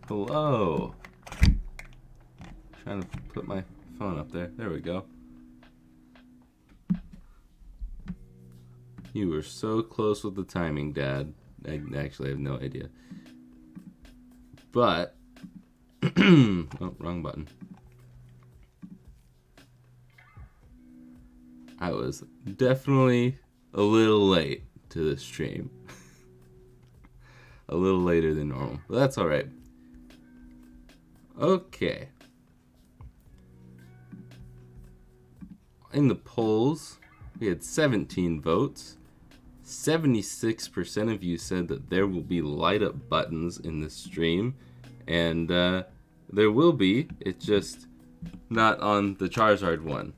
Hello. Trying to put my phone up there. There we go. You were so close with the timing, Dad. I actually have no idea. But, oh, wrong button. I was definitely a little late to this stream. A little later than normal, but that's alright. Okay. In the polls, we had 17 votes. 76% of you said that there will be light up buttons in this stream, and there will be. It's just not on the Charizard one.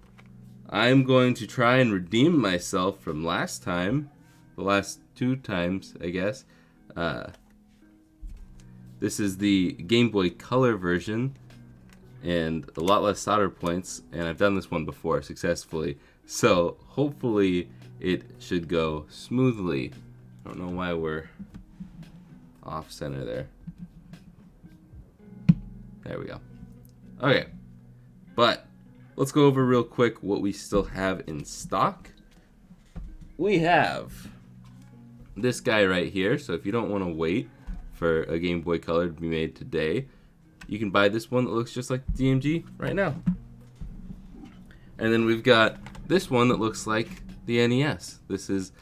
I'm going to try and redeem myself from last time, the last 2 times, I guess. This is the Game Boy Color version, and a lot less solder points, and I've done this one before successfully, so hopefully it should go smoothly. I don't know why we're off center there. There we go. Okay, but let's go over real quick what we still have in stock. We have this guy right here, so if you don't want to wait for a Game Boy Color to be made today, you can buy this one that looks just like DMG right now. And then we've got this one that looks like the NES. This is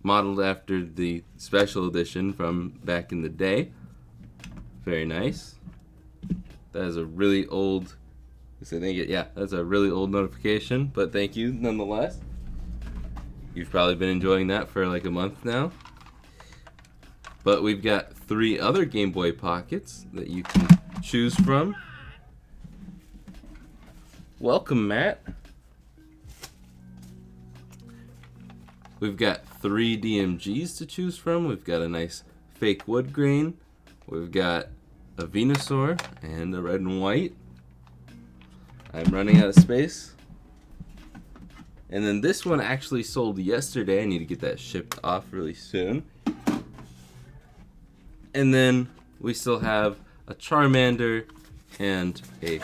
modeled after the special edition from back in the day. Very nice. That is a really old, that's a really old notification, but thank you nonetheless. You've probably been enjoying that for like a month now. But we've got 3 other Game Boy Pockets that you can choose from. Welcome, Matt. We've got 3 DMGs to choose from. We've got a nice fake wood grain. We've got a Venusaur and a red and white. I'm running out of space. And then this one actually sold yesterday. I need to get that shipped off really soon. And then we still have a Charmander and a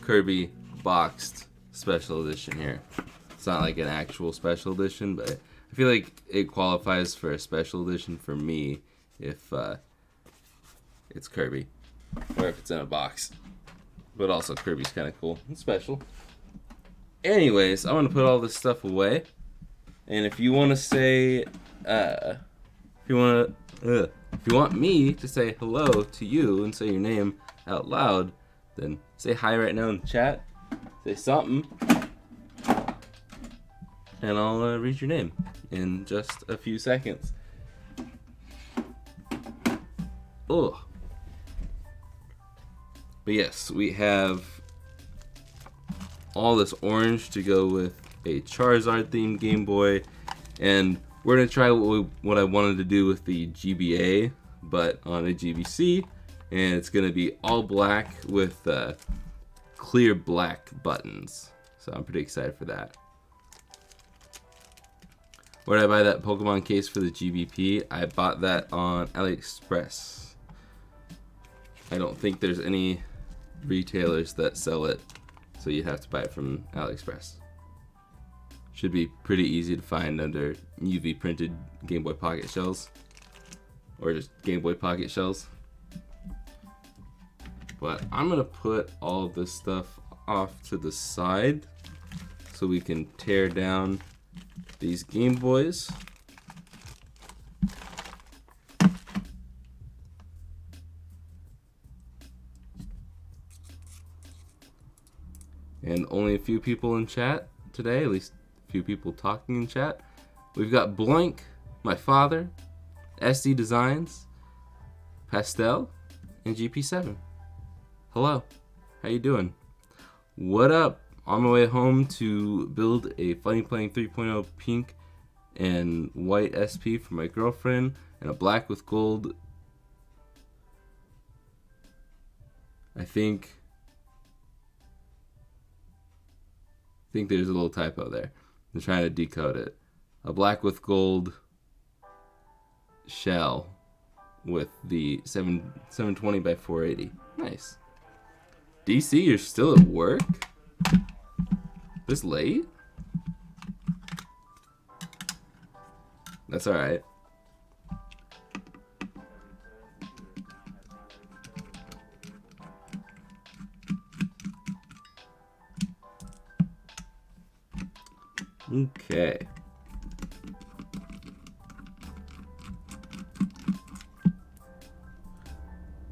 Kirby boxed special edition here. It's not like an actual special edition, but I feel like it qualifies for a special edition for me if it's Kirby or if it's in a box. But also Kirby's kind of cool and special. Anyways, I'm going to put all this stuff away. And if you want to say, if you want me to say hello to you and say your name out loud, then say hi right now in the chat. Say something. And I'll read your name in just a few seconds. Oh. But yes, we have all this orange to go with a Charizard themed Game Boy, and we're gonna try what I wanted to do with the GBA, but on a GBC, and it's gonna be all black with clear black buttons. So I'm pretty excited for that. Where did I buy that Pokemon case for the GBP? I bought that on AliExpress. I don't think there's any retailers that sell it, so you have to buy it from AliExpress. Should be pretty easy to find under UV printed Game Boy Pocket shells, or just Game Boy Pocket shells. But I'm gonna put all this stuff off to the side so we can tear down these Game Boys. And only a few people in chat today, at least a few people talking in chat. We've got Blank, my father, SD Designs, Pastel, and GP7. Hello, how you doing? What up? On my way home to build a Funny Playing 3.0 pink and white SP for my girlfriend, and a black with gold. I think there's a little typo there. I'm trying to decode it. A black with gold shell with the 720 by 480. Nice. DC, you're still at work? This late? That's alright. Okay.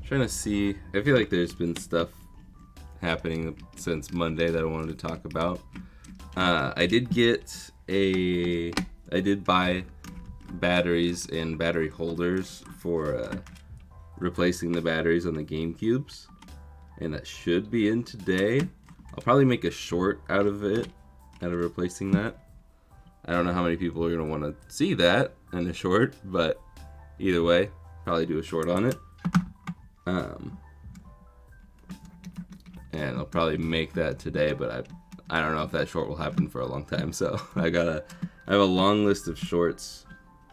Trying to see. I feel like there's been stuff happening since Monday that I wanted to talk about. I did buy batteries and battery holders for replacing the batteries on the GameCubes, and that should be in today. I'll probably make a short out of replacing that. I don't know how many people are going to want to see that in a short, but either way, probably do a short on it. And I'll probably make that today, but I don't know if that short will happen for a long time. So I have a long list of shorts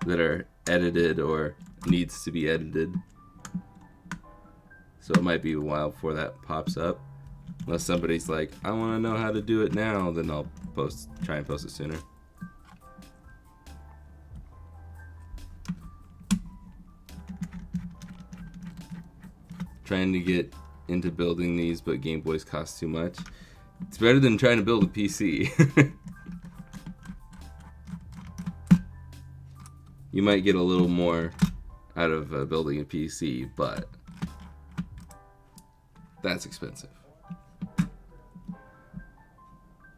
that are edited or needs to be edited. So it might be a while before that pops up. Unless somebody's like, I want to know how to do it now, then I'll try and post it sooner. Trying to get into building these, but Game Boys cost too much. It's better than trying to build a PC. You might get a little more out of building a PC, but that's expensive.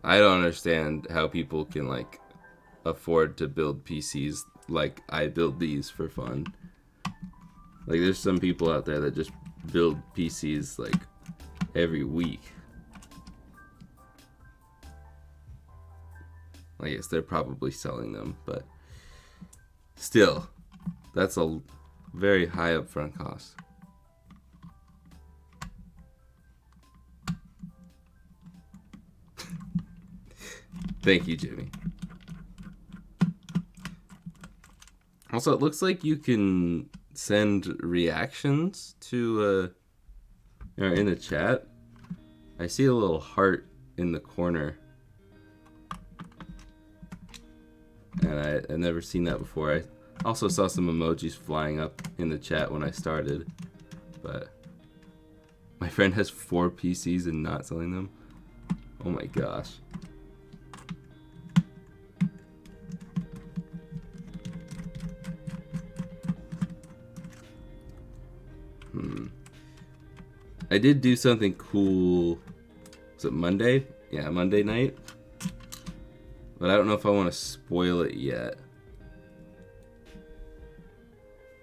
I don't understand how people can like afford to build PCs like I build these for fun. Like there's some people out there that just build PCs like every week. I guess they're probably selling them, but still, that's a very high upfront cost. Thank you, Jimmy. Also, it looks like you can send reactions to or in the chat. I see a little heart in the corner, and I've never seen that before. I also saw some emojis flying up in the chat when I started, but my friend has 4 PCs and not selling them. Oh my gosh. I did do something cool. Was it Monday? Yeah, Monday night. But I don't know if I want to spoil it yet.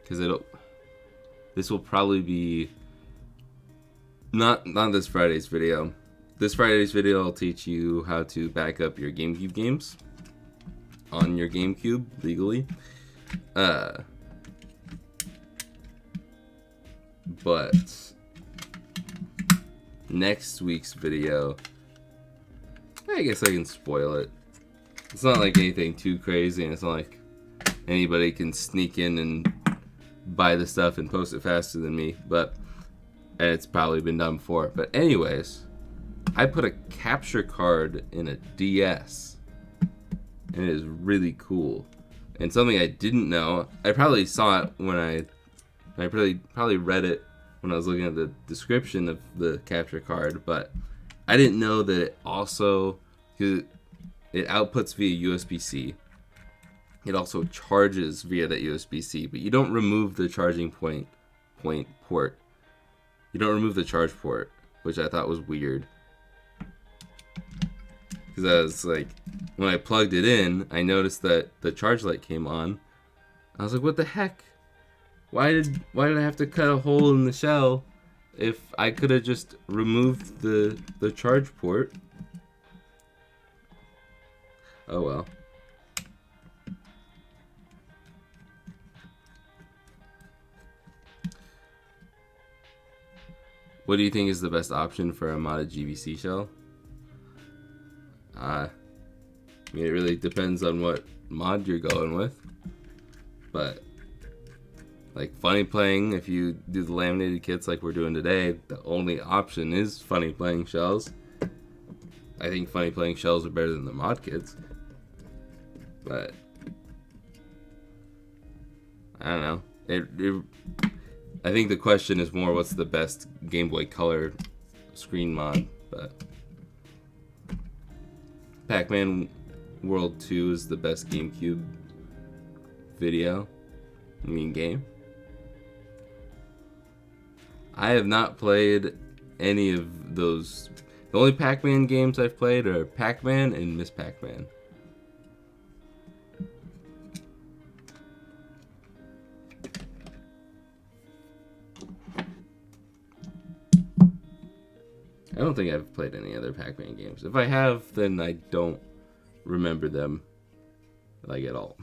Because this will probably be not this Friday's video. This Friday's video I'll teach you how to back up your GameCube games on your GameCube legally. But next week's video, I guess I can spoil it. It's not like anything too crazy, and it's not like anybody can sneak in and buy the stuff and post it faster than me, and it's probably been done before. But anyways, I put a capture card in a DS, and it is really cool. And something I didn't know, I probably saw it when I probably read it when I was looking at the description of the capture card, but I didn't know that it also, because it outputs via USB-C. It also charges via that USB-C, but you don't remove the charging port. You don't remove the charge port, which I thought was weird. Because I was like, when I plugged it in, I noticed that the charge light came on. I was like, what the heck? Why did I have to cut a hole in the shell if I could have just removed the charge port? Oh well. What do you think is the best option for a modded GBC shell? I mean, it really depends on what mod you're going with, but Like funny playing, if you do the laminated kits like we're doing today, the only option is funny playing shells. I think funny playing shells are better than the mod kits. But I don't know. I think the question is more what's the best Game Boy Color screen mod, but Pac-Man World 2 is the best GameCube game. I have not played any of those. The only Pac-Man games I've played are Pac-Man and Miss Pac-Man. I don't think I've played any other Pac-Man games. If I have, then I don't remember them like at all.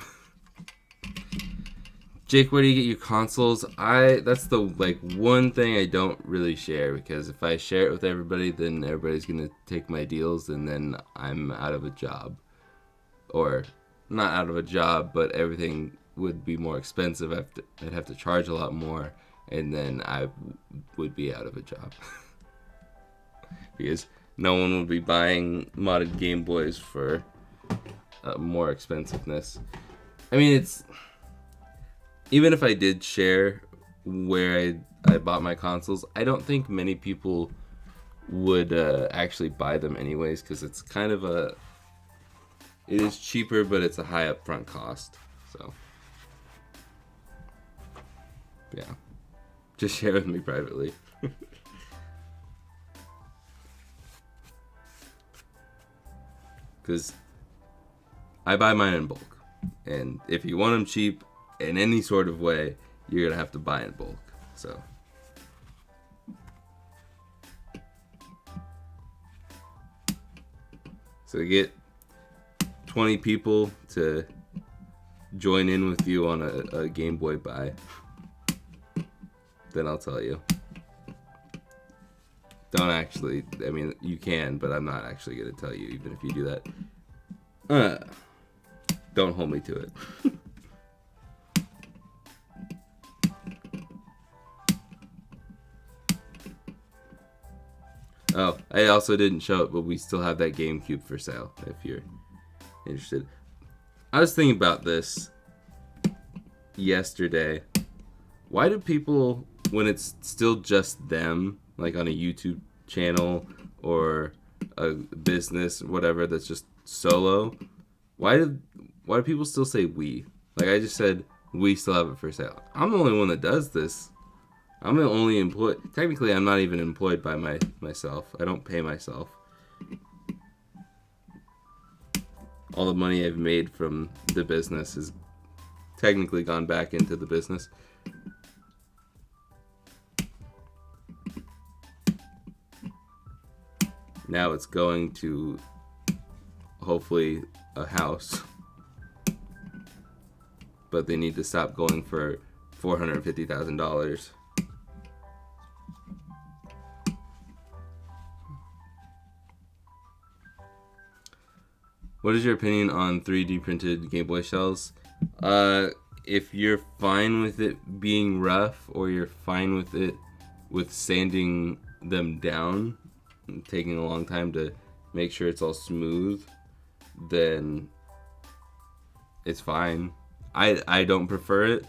Jake, where do you get your consoles? That's the one thing I don't really share, because if I share it with everybody, then everybody's gonna take my deals, and then I'm out of a job, or not out of a job, but everything would be more expensive. I'd have to charge a lot more, and then I would be out of a job because no one would be buying modded Game Boys for more expensiveness. I mean, it's. Even if I did share where I bought my consoles, I don't think many people would actually buy them anyways, because it's kind of it is cheaper, but it's a high upfront cost. So, yeah. Just share with me privately. Because I buy mine in bulk. And if you want them cheap, in any sort of way, you're gonna have to buy in bulk. So get 20 people to join in with you on a Game Boy buy, then I'll tell you. Don't actually, I mean, you can, but I'm not actually gonna tell you, even if you do that. Don't hold me to it. Oh, I also didn't show it, but we still have that GameCube for sale, if you're interested. I was thinking about this yesterday. Why do people, when it's still just them, like on a YouTube channel or a business, whatever, that's just solo, why do people still say we? Like I just said, we still have it for sale. I'm the only one that does this. I'm the only employee. Technically, I'm not even employed by myself. I don't pay myself. All the money I've made from the business has technically gone back into the business. Now it's going to, hopefully, a house. But they need to stop going for $450,000. What is your opinion on 3D printed Game Boy shells? If you're fine with it being rough, or you're fine with it with sanding them down and taking a long time to make sure it's all smooth, then it's fine. I don't prefer it.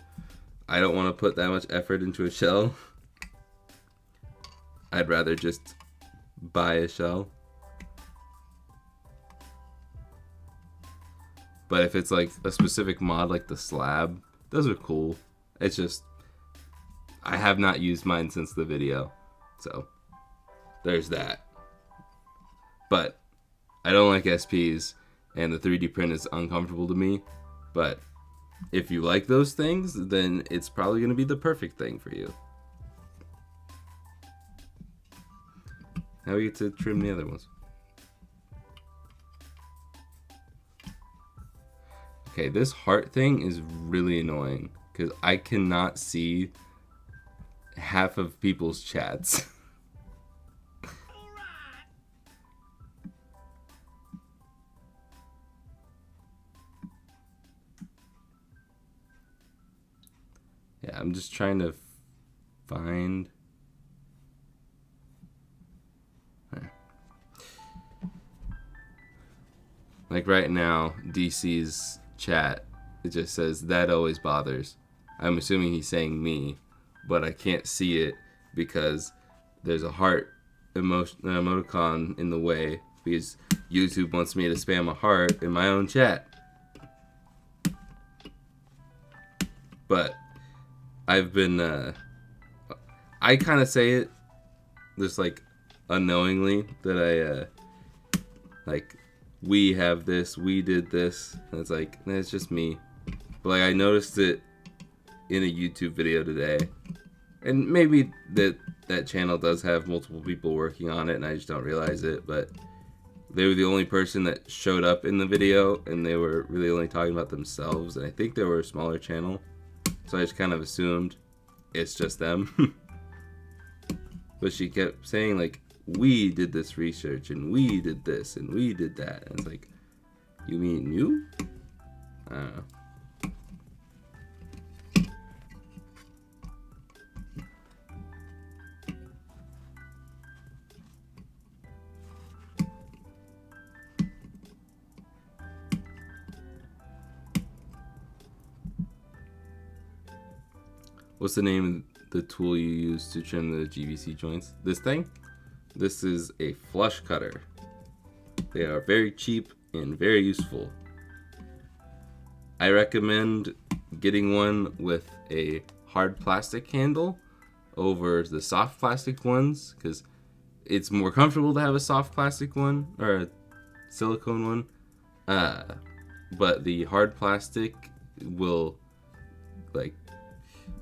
I don't want to put that much effort into a shell. I'd rather just buy a shell. But if it's like a specific mod like the slab, those are cool. It's just, I have not used mine since the video. So, there's that. But, I don't like SPs, and the 3D print is uncomfortable to me. But, if you like those things, then it's probably going to be the perfect thing for you. Now we get to trim the other ones. Okay, this heart thing is really annoying because I cannot see half of people's chats. Yeah, I'm just trying to find. Like right now, DC's chat, it just says, "That always bothers." I'm assuming he's saying me, but I can't see it because there's a heart emoticon in the way because YouTube wants me to spam a heart in my own chat. But I've been, I kind of say it just like unknowingly that I, like, we have this, we did this, and it's like, nah, it's just me. But like, I noticed it in a YouTube video today, and maybe that channel does have multiple people working on it and I just don't realize it, but they were the only person that showed up in the video, and they were really only talking about themselves, and I think they were a smaller channel, so I just kind of assumed it's just them. But she kept saying, like, we did this research, and we did this, and we did that. And it's like, you mean you? I don't know. What's the name of the tool you use to trim the GBC joints? This thing? This is a flush cutter. They are very cheap and very useful. I recommend getting one with a hard plastic handle over the soft plastic ones because it's more comfortable to have a soft plastic one or a silicone one. But the hard plastic will, like,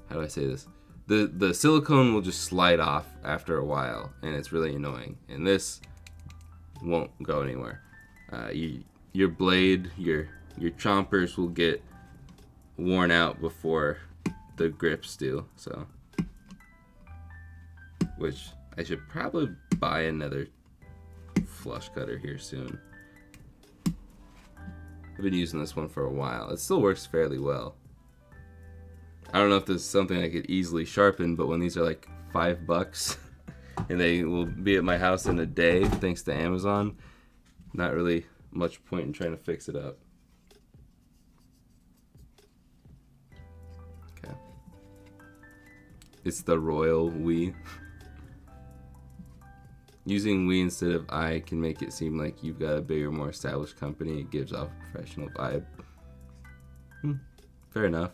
how do I say this? The silicone will just slide off after a while, and it's really annoying. And this won't go anywhere. Your blade, your chompers will get worn out before the grips do. So, which I should probably buy another flush cutter here soon. I've been using this one for a while. It still works fairly well. I don't know if this is something I could easily sharpen, but when these are like $5 and they will be at my house in a day thanks to Amazon, not really much point in trying to fix it up. Okay. It's the royal we. Using we instead of I can make it seem like you've got a bigger, more established company. It gives off a professional vibe. Fair enough.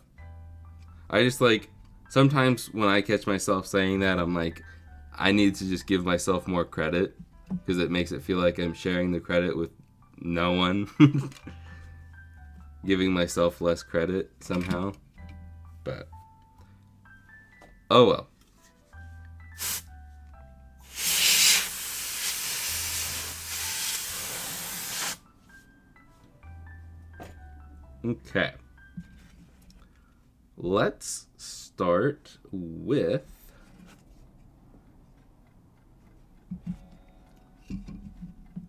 I just like, sometimes when I catch myself saying that, I'm like, I need to just give myself more credit because it makes it feel like I'm sharing the credit with no one. Giving myself less credit somehow. But, oh well. Okay. Let's start with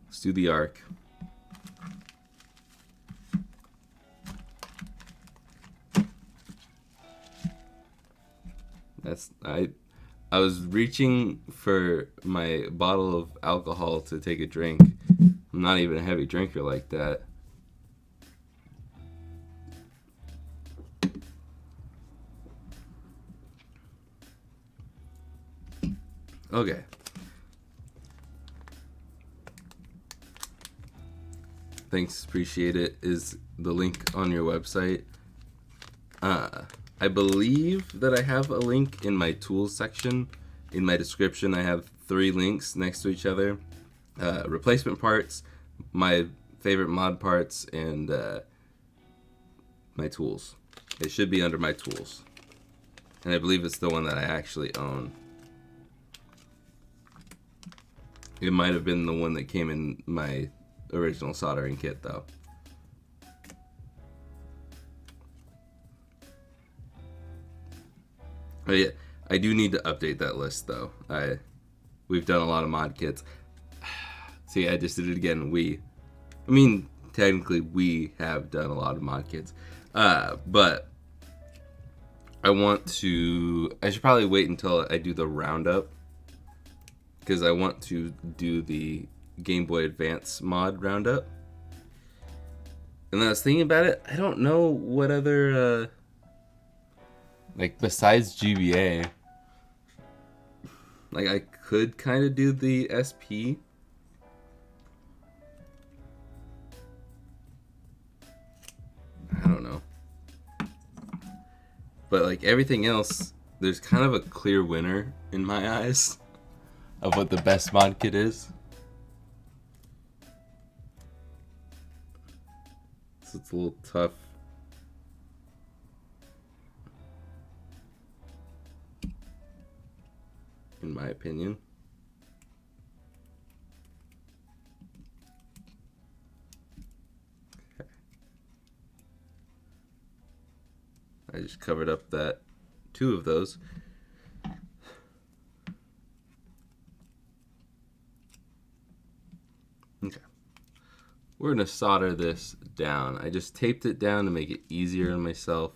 let's do the arc. I was reaching for my bottle of alcohol to take a drink. I'm not even a heavy drinker like that. Okay. Thanks, appreciate it. Is the link on your website? I believe that I have a link in my tools section. In my description, I have 3 links next to each other. Replacement parts, my favorite mod parts, and my tools. It should be under my tools. And I believe it's the one that I actually own. It might have been the one that came in my original soldering kit, though. But yeah, I do need to update that list, though. We've done a lot of mod kits. See, I just did it again. I mean, technically, we have done a lot of mod kits. But I should probably wait until I do the roundup, because I want to do the Game Boy Advance mod roundup. And then I was thinking about it, I don't know what other, like, besides GBA, like, I could kind of do the SP. I don't know. But, like, everything else, there's kind of a clear winner in my eyes of what the best mod kit is. So it's a little tough. In my opinion. Okay. I just covered up that 2 of those. Okay. We're going to solder this down. I just taped it down to make it easier on myself,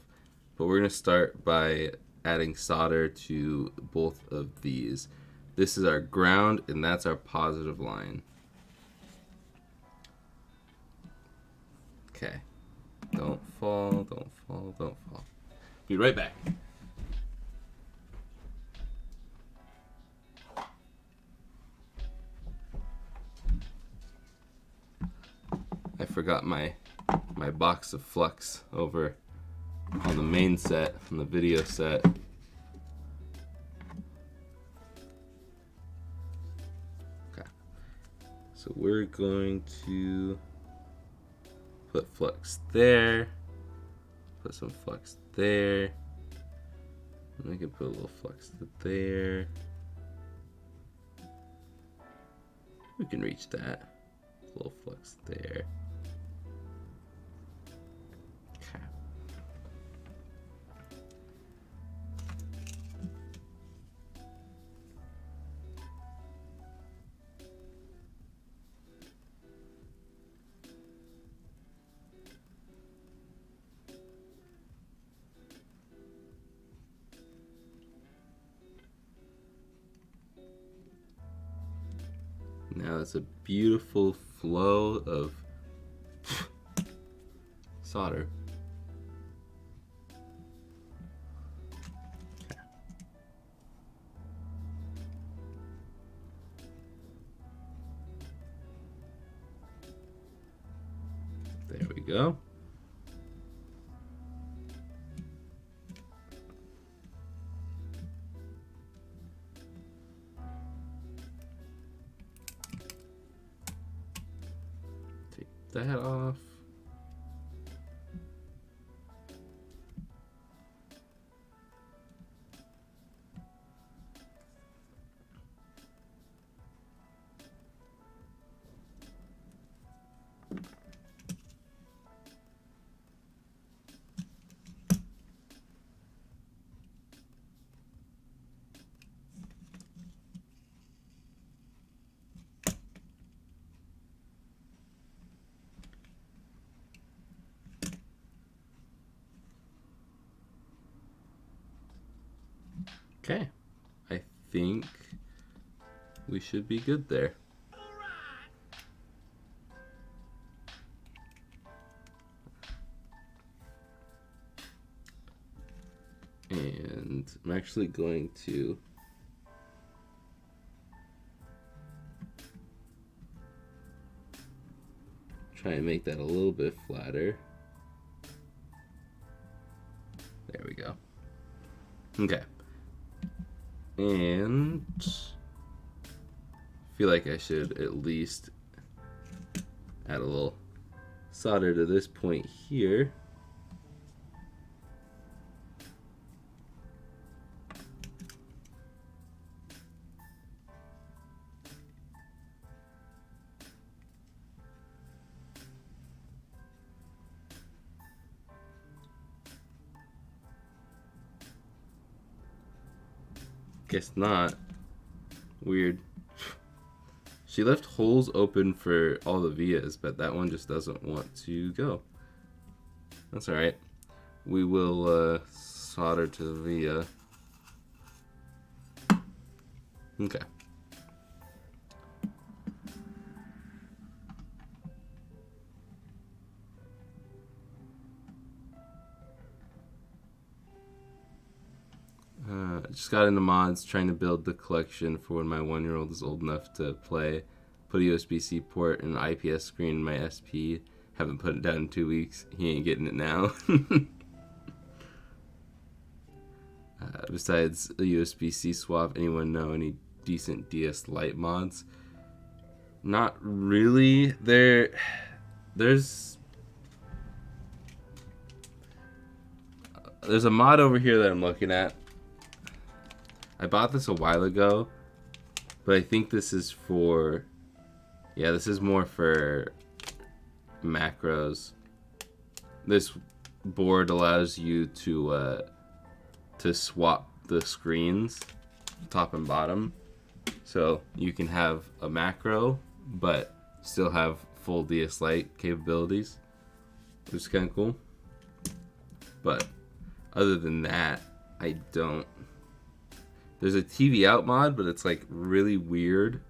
but we're going to start by adding solder to both of these. This is our ground, and that's our positive line. Okay. Don't fall, don't fall, don't fall. Be right back. I forgot my box of flux over on the main set, on the video set. Okay. So we're going to put flux there, put some flux there, and I can put a little flux there. We can reach that. A little flux there. Okay. Now it's a beautiful flow of solder. Okay. There we go. That off. Okay, I think we should be good there. And I'm actually going to try and make that a little bit flatter. There we go. Okay. And I feel like I should at least add a little solder to this point here. Guess not. Weird. She left holes open for all the vias, but that one just doesn't want to go. That's alright. We will solder to the via. Okay. Just got into mods, trying to build the collection for when my 1-year-old is old enough to play. Put a USB-C port and an IPS screen in my SP. Haven't put it down in 2 weeks. He ain't getting it now. Besides a USB-C swap, anyone know any decent DS Lite mods? Not really. There's a mod over here that I'm looking at. I bought this a while ago, but I think this is for, yeah, this is more for macros. This board allows you to swap the screens, top and bottom, so you can have a macro, but still have full DS Lite capabilities, which is kind of cool. But other than that, I don't. There's a TV out mod, but it's like really weird.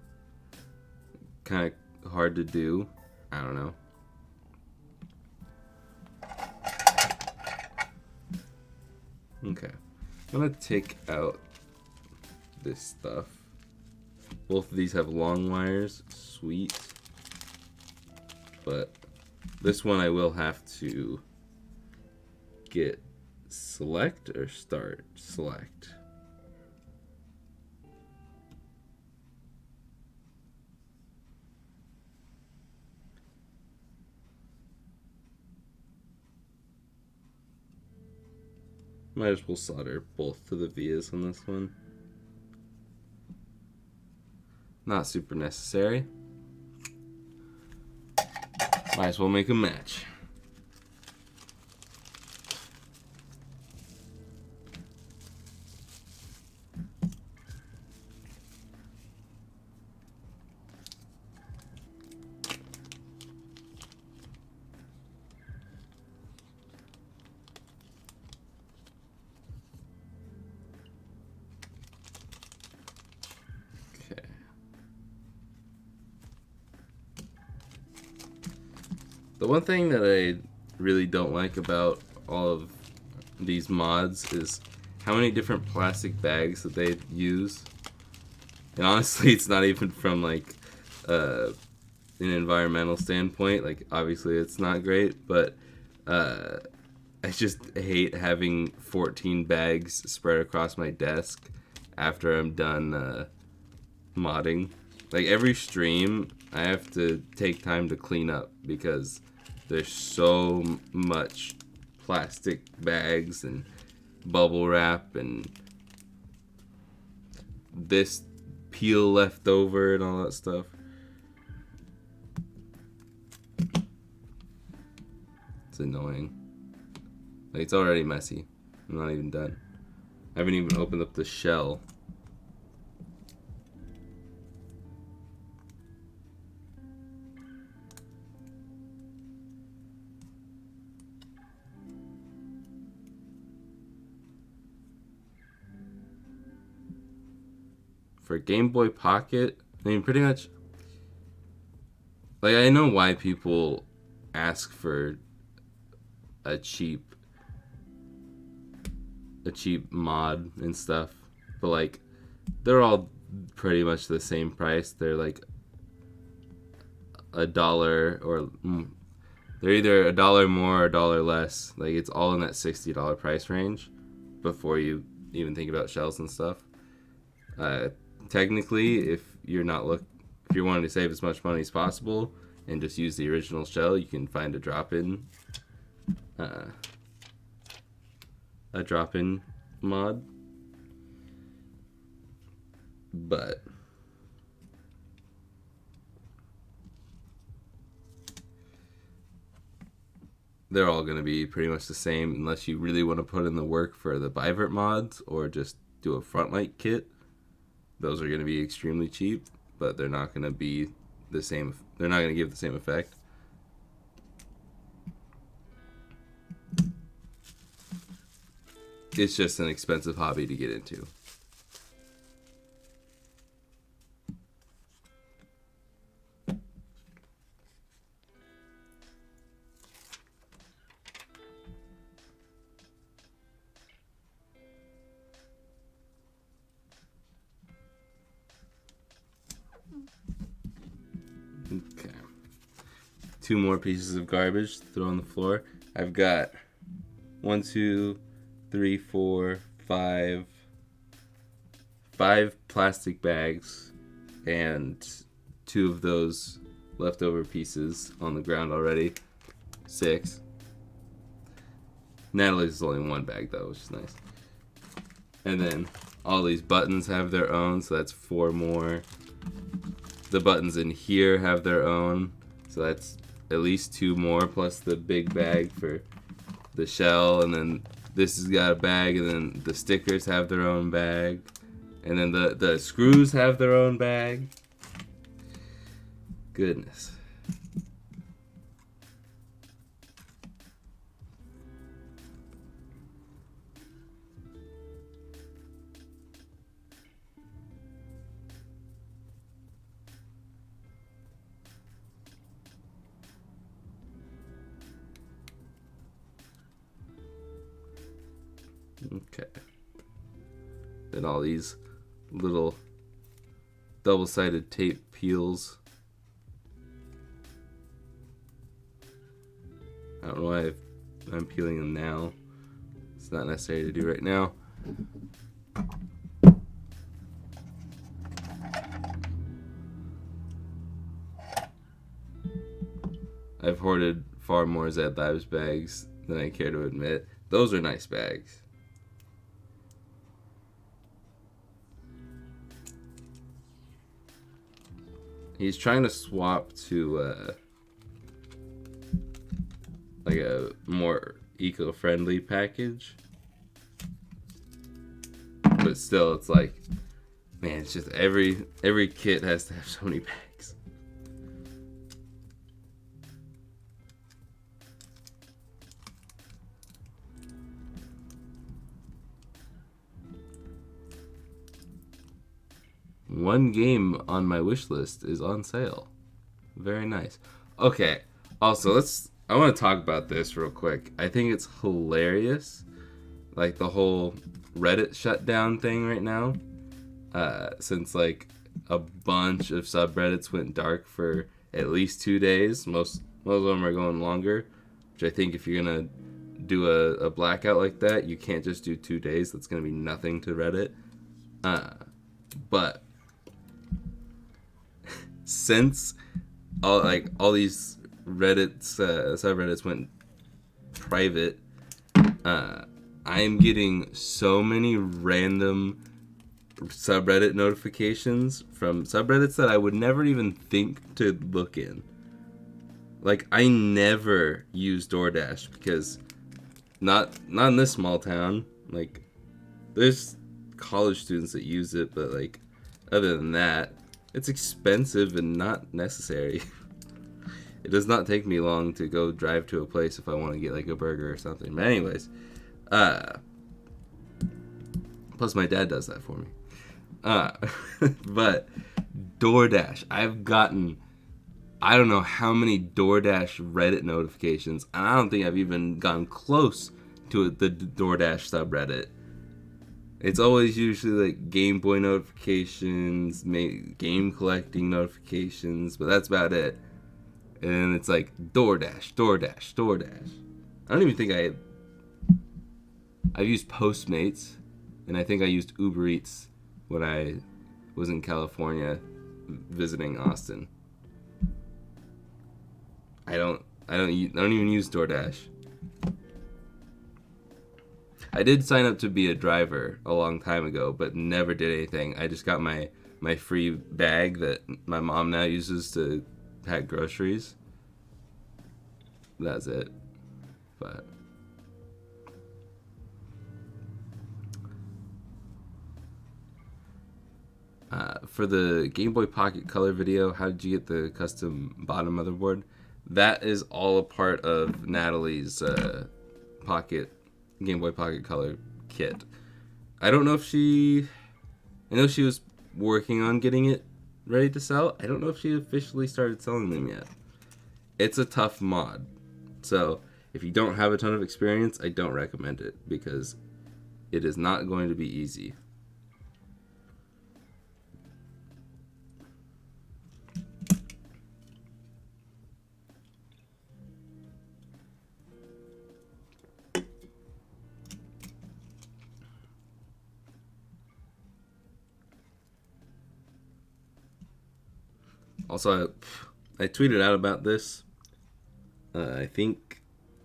Kind of hard to do. I don't know. Okay. I'm going to take out this stuff. Both of these have long wires. Sweet. But this one I will have to get select or start. Select. Might as well solder both to the vias on this one. Not super necessary. Might as well make a match. The one thing that I really don't like about all of these mods is how many different plastic bags that they use. And honestly, it's not even from like an environmental standpoint. Like, obviously it's not great, but I just hate having 14 bags spread across my desk after I'm done modding. Like, every stream I have to take time to clean up because there's so much plastic bags and bubble wrap and this peel left over and all that stuff. It's annoying. Like, it's already messy. I'm not even done. I haven't even opened up the shell. For Game Boy Pocket, I mean, pretty much, like, I know why people ask for a cheap mod and stuff, but like, they're all pretty much the same price. They're like $1 or they're either $1 more or $1 less. Like, it's all in that $60 price range before you even think about shells and stuff. Technically, if you're wanting to save as much money as possible and just use the original shell, you can find a drop-in mod. But they're all going to be pretty much the same unless you really want to put in the work for the Bivert mods or just do a front light kit. Those are going to be extremely cheap, but they're not going to be the same. They're not going to give the same effect. it's just an expensive hobby to get into. Okay. 2 more pieces of garbage to throw on the floor. I've got 1, 2, 3, 4, 5 plastic bags and 2 of those leftover pieces on the ground already. 6. Natalie's only 1 bag though, which is nice. And then all these buttons have their own, so that's 4 more. The buttons in here have their own, so that's at least 2 more, plus the big bag for the shell, and then this has got a bag, and then the stickers have their own bag, and then the screws have their own bag. Goodness. Okay. Then all these little double-sided tape peels. I don't know why I'm peeling them now. It's not necessary to do right now. I've hoarded far more Zed Labs bags than I care to admit. Those are nice bags. He's trying to swap to like a more eco-friendly package, but still, it's like, man, it's just every kit has to have so many bags. One game on my wish list is on sale. Very nice. Okay, also I want to talk about this real quick. I think it's hilarious, like the whole Reddit shutdown thing right now, since like a bunch of subreddits went dark for at least 2 days. Most of them are going longer, which I think if you're gonna do a blackout like that, you can't just do 2 days. That's gonna be nothing to Reddit. But since all these subreddits went private, I'm getting so many random subreddit notifications from subreddits that I would never even think to look in. Like, I never use DoorDash because not in this small town. Like, there's college students that use it, but like, other than that, it's expensive and not necessary. It does not take me long to go drive to a place if I want to get like a burger or something. But anyways, plus my dad does that for me. But DoorDash, I've gotten, I don't know how many DoorDash Reddit notifications, and I don't think I've even gone close to the DoorDash subreddit. It's always usually like Game Boy notifications, game collecting notifications, but that's about it. And then it's like DoorDash. I don't even think I've used Postmates, and I think I used Uber Eats when I was in California visiting Austin. I don't even use DoorDash. I did sign up to be a driver a long time ago, but never did anything. I just got my free bag that my mom now uses to pack groceries. That's it. But for the Game Boy Pocket Color video, how did you get the custom bottom motherboard? That is all a part of Natalie's Game Boy Pocket Color kit. I don't know if I know she was working on getting it ready to sell. I don't know if she officially started selling them yet. It's a tough mod. So if you don't have a ton of experience, I don't recommend it because it is not going to be easy. Also, I tweeted out about this, I think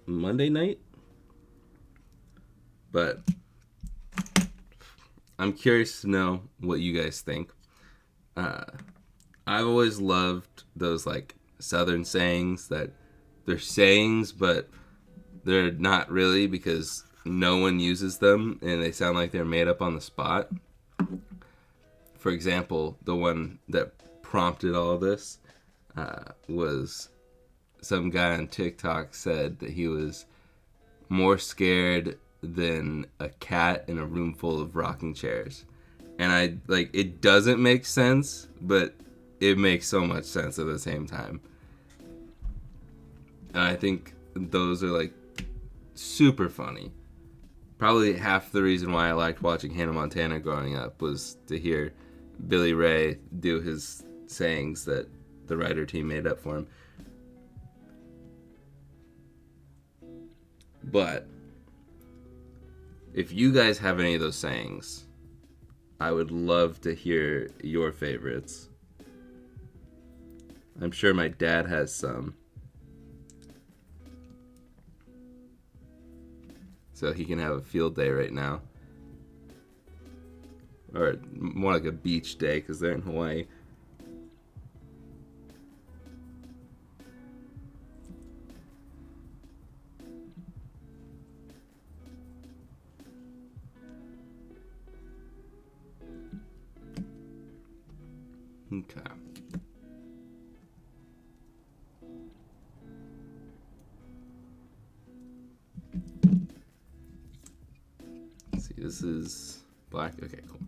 Monday night, but I'm curious to know what you guys think. I've always loved those like Southern sayings that they're sayings, but they're not really because no one uses them and they sound like they're made up on the spot. For example, the one that prompted all of this was some guy on TikTok said that he was more scared than a cat in a room full of rocking chairs. And I like, it doesn't make sense, but it makes so much sense at the same time. And I think those are like super funny. Probably half the reason why I liked watching Hannah Montana growing up was to hear Billy Ray do his sayings that the writer team made up for him. But if you guys have any of those sayings, I would love to hear your favorites. I'm sure my dad has some. So he can have a field day right now. Or more like a beach day because they're in Hawaii. Okay. Let's see, this is black. Okay, cool.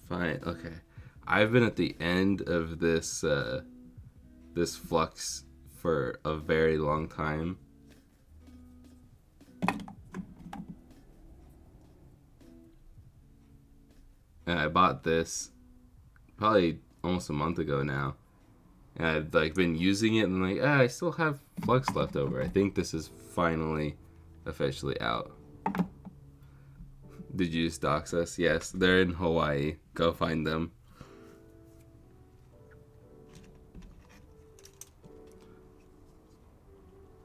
Fine. Okay. I've been at the end of this this flux for a very long time. And I bought this probably almost a month ago now. And I've like been using it and like, I still have flux left over. I think this is finally officially out. Did you just dox us? Yes, they're in Hawaii. Go find them.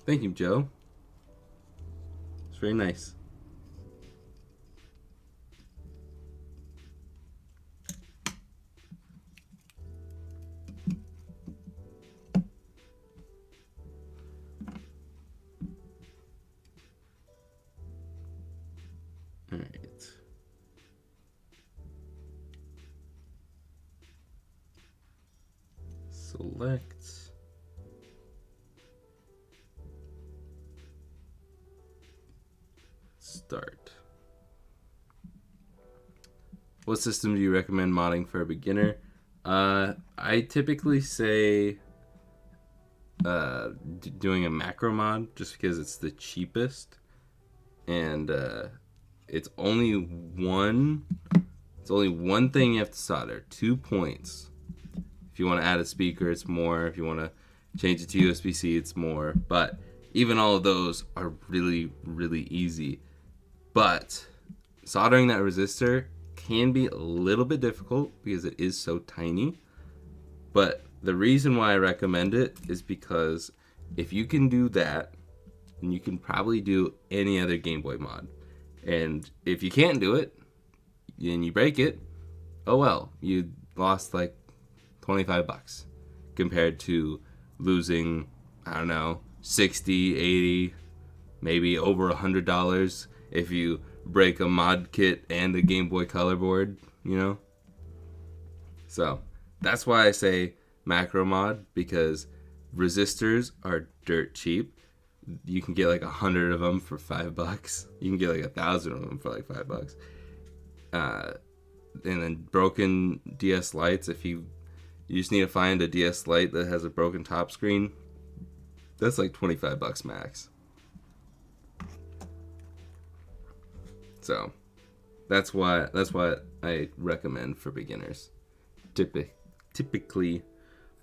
Thank you, Joe. It's very nice. All right. Select. Start. What system do you recommend modding for a beginner? I typically say doing a macro mod just because it's the cheapest, and it's only one thing you have to solder. 2 points. If you want to add a speaker, it's more. If you want to change it to USB-C, it's more. But even all of those are really, really easy. But soldering that resistor can be a little bit difficult because it is so tiny. But the reason why I recommend it is because if you can do that, then you can probably do any other Game Boy mod. And if you can't do it, and you break it, oh well, you lost like $25 compared to losing, I don't know, 60, 80, maybe over $100 if you break a mod kit and a Game Boy Color board, you know? So that's why I say macro mod because resistors are dirt cheap. You can get like 100 of them for $5. You can get like 1,000 of them for like $5. And then broken DS lights. If you just need to find a DS light that has a broken top screen, that's like $25 max. So that's what I recommend for beginners. Typically.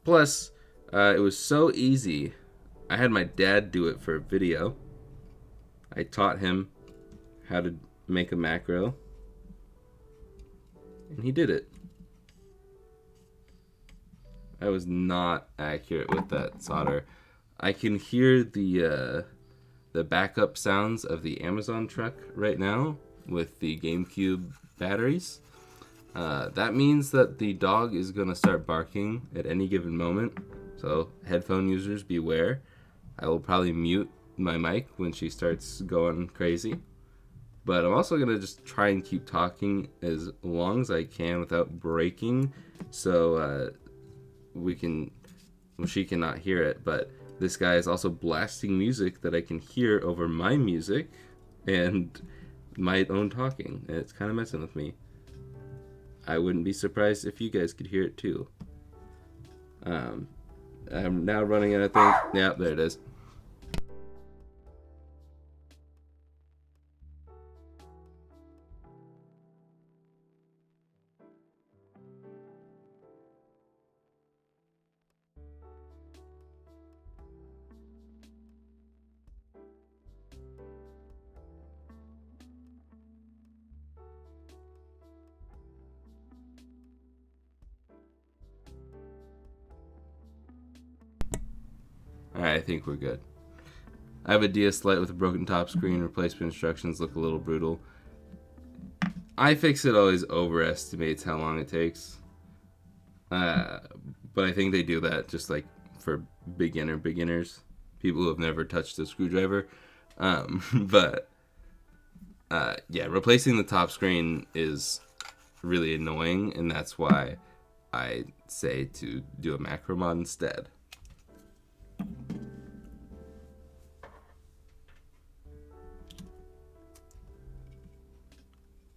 Plus, it was so easy. I had my dad do it for a video. I taught him how to make a macro, and he did it. I was not accurate with that solder. I can hear the backup sounds of the Amazon truck right now with the GameCube batteries. That means that the dog is going to start barking at any given moment. So headphone users, beware. I will probably mute my mic when she starts going crazy. But I'm also going to just try and keep talking as long as I can without breaking. So she cannot hear it. But this guy is also blasting music that I can hear over my music and my own talking. And it's kind of messing with me. I wouldn't be surprised if you guys could hear it too. I'm now running out of things. Yeah, there it is. Alright, I think we're good. I have a DS Lite with a broken top screen. Replacement instructions look a little brutal. iFixit always overestimates how long it takes. But I think they do that just like for beginners. People who have never touched a screwdriver. But yeah, replacing the top screen is really annoying, and that's why I say to do a macro mod instead.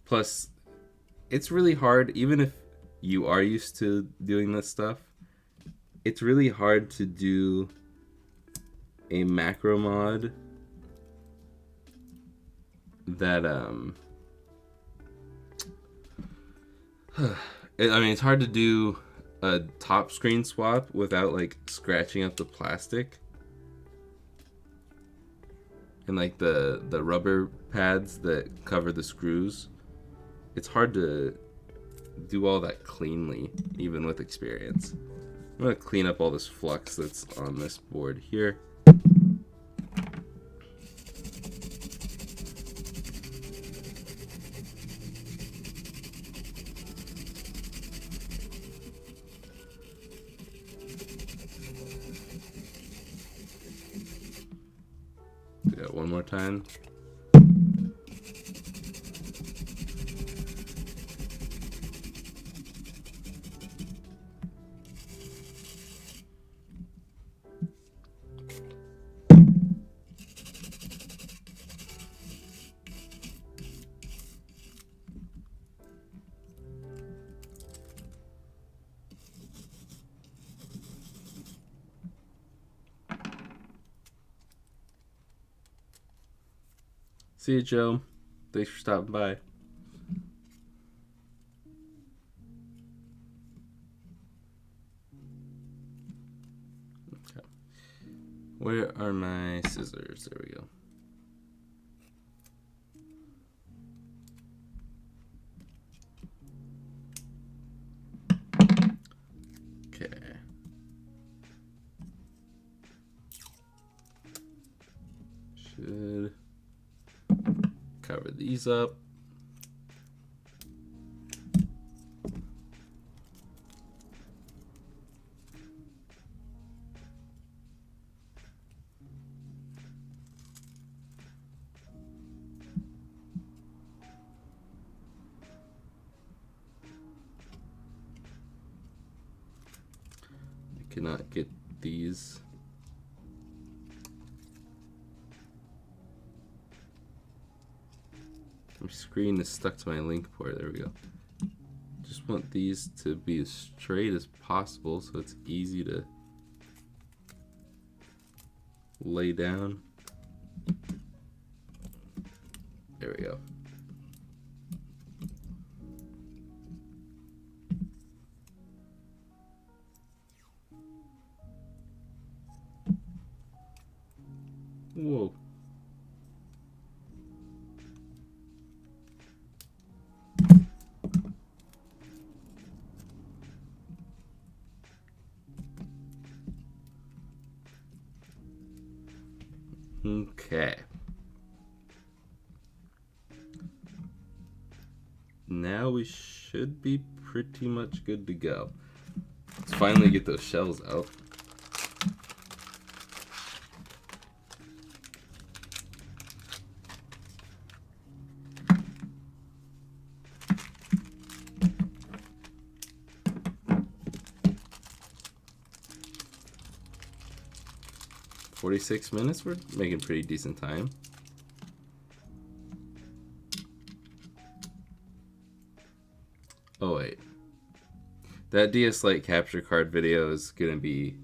Plus, it's really hard, even if you are used to doing this stuff, it's really hard to do a macro mod that, I mean, it's hard to do a top screen swap without, like, scratching up the plastic. And, like, the rubber pads that cover the screws. It's hard to do all that cleanly, even with experience. I'm going to clean up all this flux that's on this board here. Do that one more time. See you, Joe. Thanks for stopping by. Okay. Where are my scissors? There we go. Okay. Should cover these up. cannot get these. My screen is stuck to my link port. There we go. Just want these to be as straight as possible so it's easy to lay down. There we go. Whoa. Okay. Now we should be pretty much good to go. Let's finally get those shells out. $46. We're making pretty decent time. Oh wait, that DS Lite capture card video is gonna be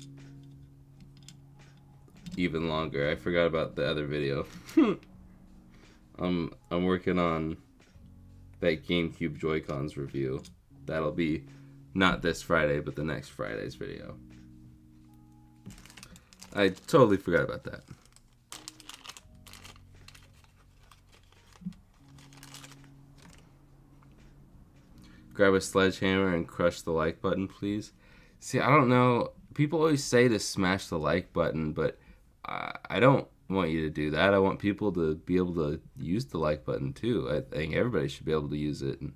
even longer. I forgot about the other video. I'm working on that GameCube Joy-Cons review. That'll be not this Friday, but the next Friday's video. I totally forgot about that. Grab a sledgehammer and crush the like button, please. See, I don't know. People always say to smash the like button, but I don't want you to do that. I want people to be able to use the like button too. I think everybody should be able to use it. And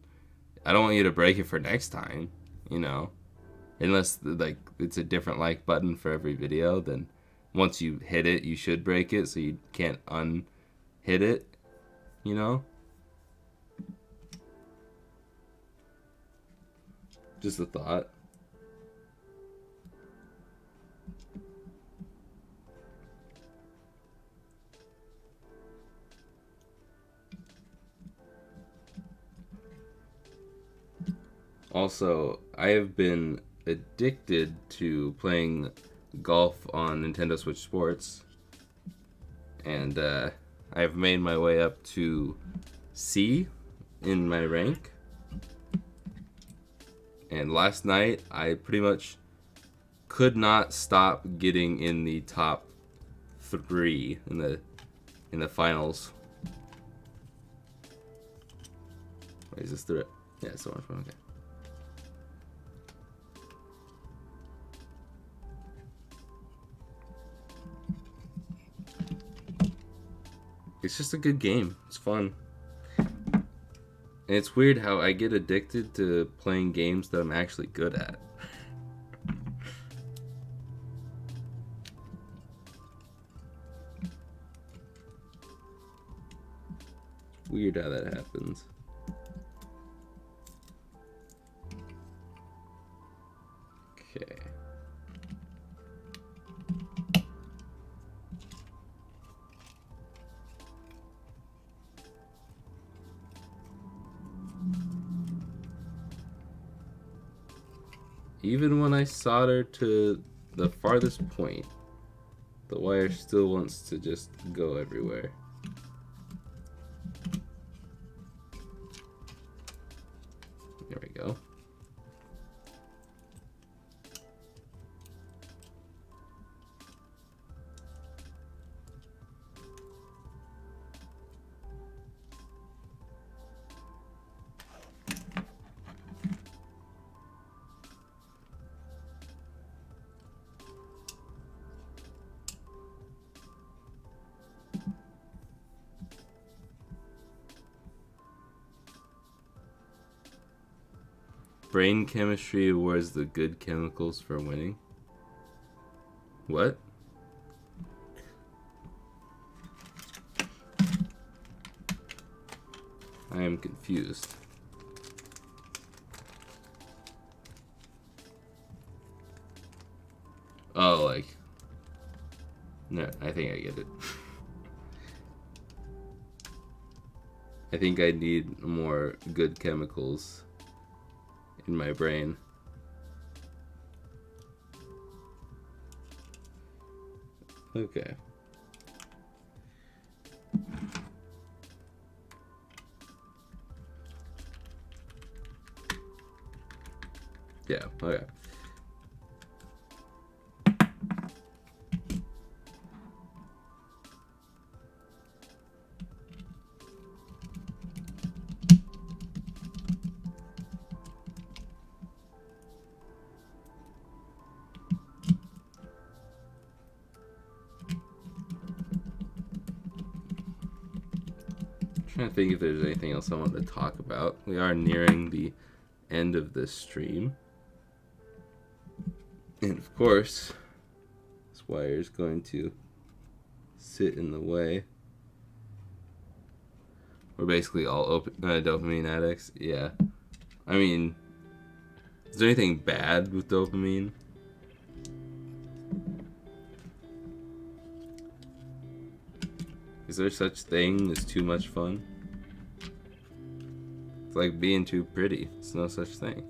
I don't want you to break it for next time, you know. Unless like it's a different like button for every video, then once you hit it, you should break it, so you can't unhit it, you know? Just a thought. Also, I have been addicted to playing golf on Nintendo Switch Sports, and I've made my way up to C in my rank. And last night I pretty much could not stop getting in the top 3 in the finals. Wait, is this the yeah, it's the one. Okay. It's just a good game. It's fun. And it's weird how I get addicted to playing games that I'm actually good at. Weird how that happens. Okay. Even when I solder to the farthest point, the wire still wants to just go everywhere. There we go. Brain chemistry awards the good chemicals for winning. What? I am confused. No, I think I get it. I think I need more good chemicals in my brain. Okay. Yeah, okay. Trying to think if there's anything else I want to talk about. We are nearing the end of this stream. And of course, this wire is going to sit in the way. We're basically all dopamine addicts. Yeah. I mean, is there anything bad with dopamine? Is there such thing as too much fun? It's like being too pretty. It's no such thing.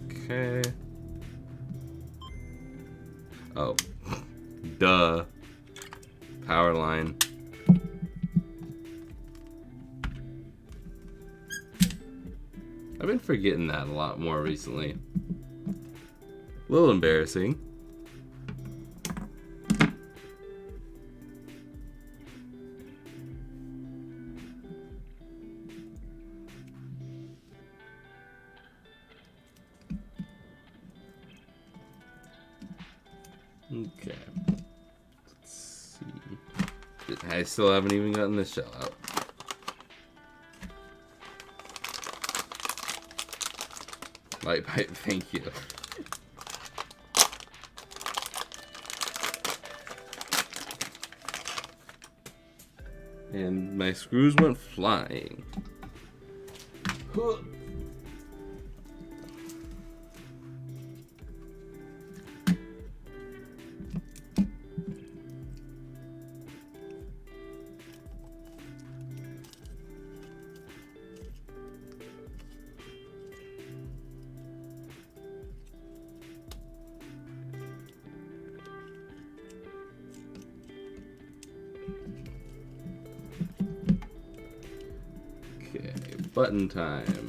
Okay. Oh. Duh. Power line. I've been forgetting that a lot more recently. A little embarrassing. Okay. Let's see. I still haven't even gotten the shell out. Light pipe, thank you. And my screws went flying. Okay, button time.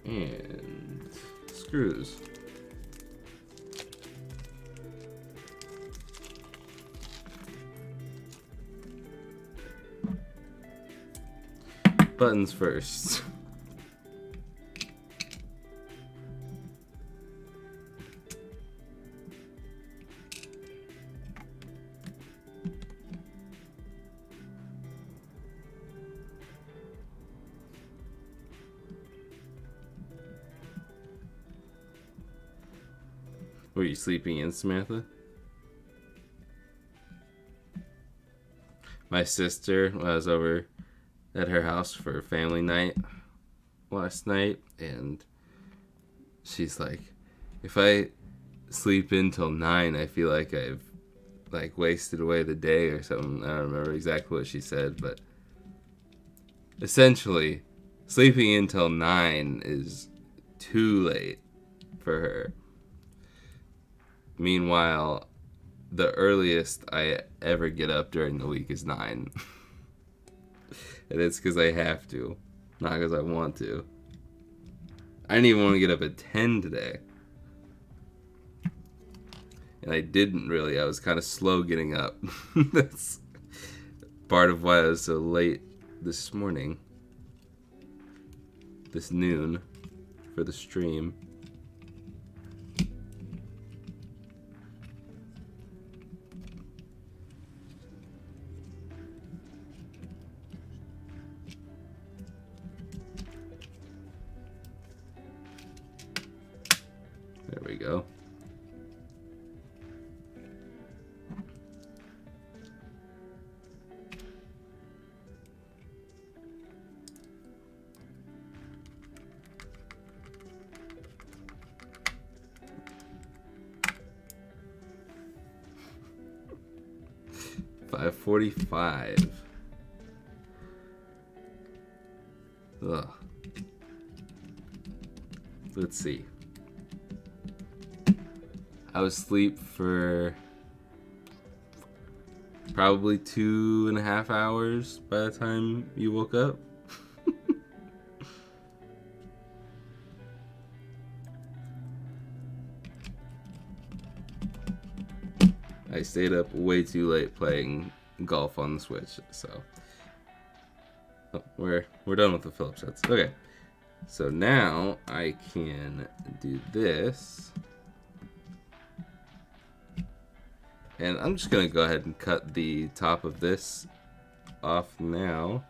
And screws. Buttons first. Were you sleeping in, Samantha? My sister was over at her house for family night last night, and she's like, if I sleep in till 9, I feel like I've like wasted away the day or something. I don't remember exactly what she said, but essentially sleeping until 9 is too late for her. Meanwhile, the earliest I ever get up during the week is 9. And it's because I have to, not because I want to. I didn't even want to get up at 10 today. And I didn't really. I was kind of slow getting up. That's part of why I was so late this morning. This noon for the stream. 5:45. Ugh. Let's see. I was asleep for probably 2.5 hours by the time you woke up. I stayed up way too late playing golf on the Switch, so we're done with the Phillips sets. Okay, so now I can do this, and I'm just gonna go ahead and cut the top of this off now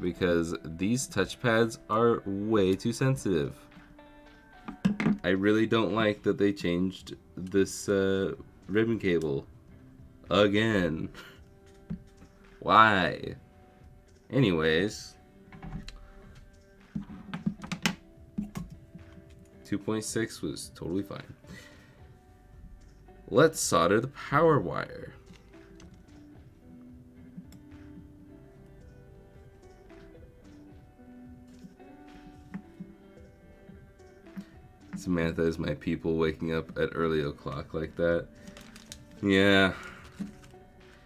because these touchpads are way too sensitive. I really don't like that they changed this ribbon cable again. Why? Anyways, 2.6 was totally fine. Let's solder the power wire. Samantha is my people waking up at early o'clock like that. Yeah.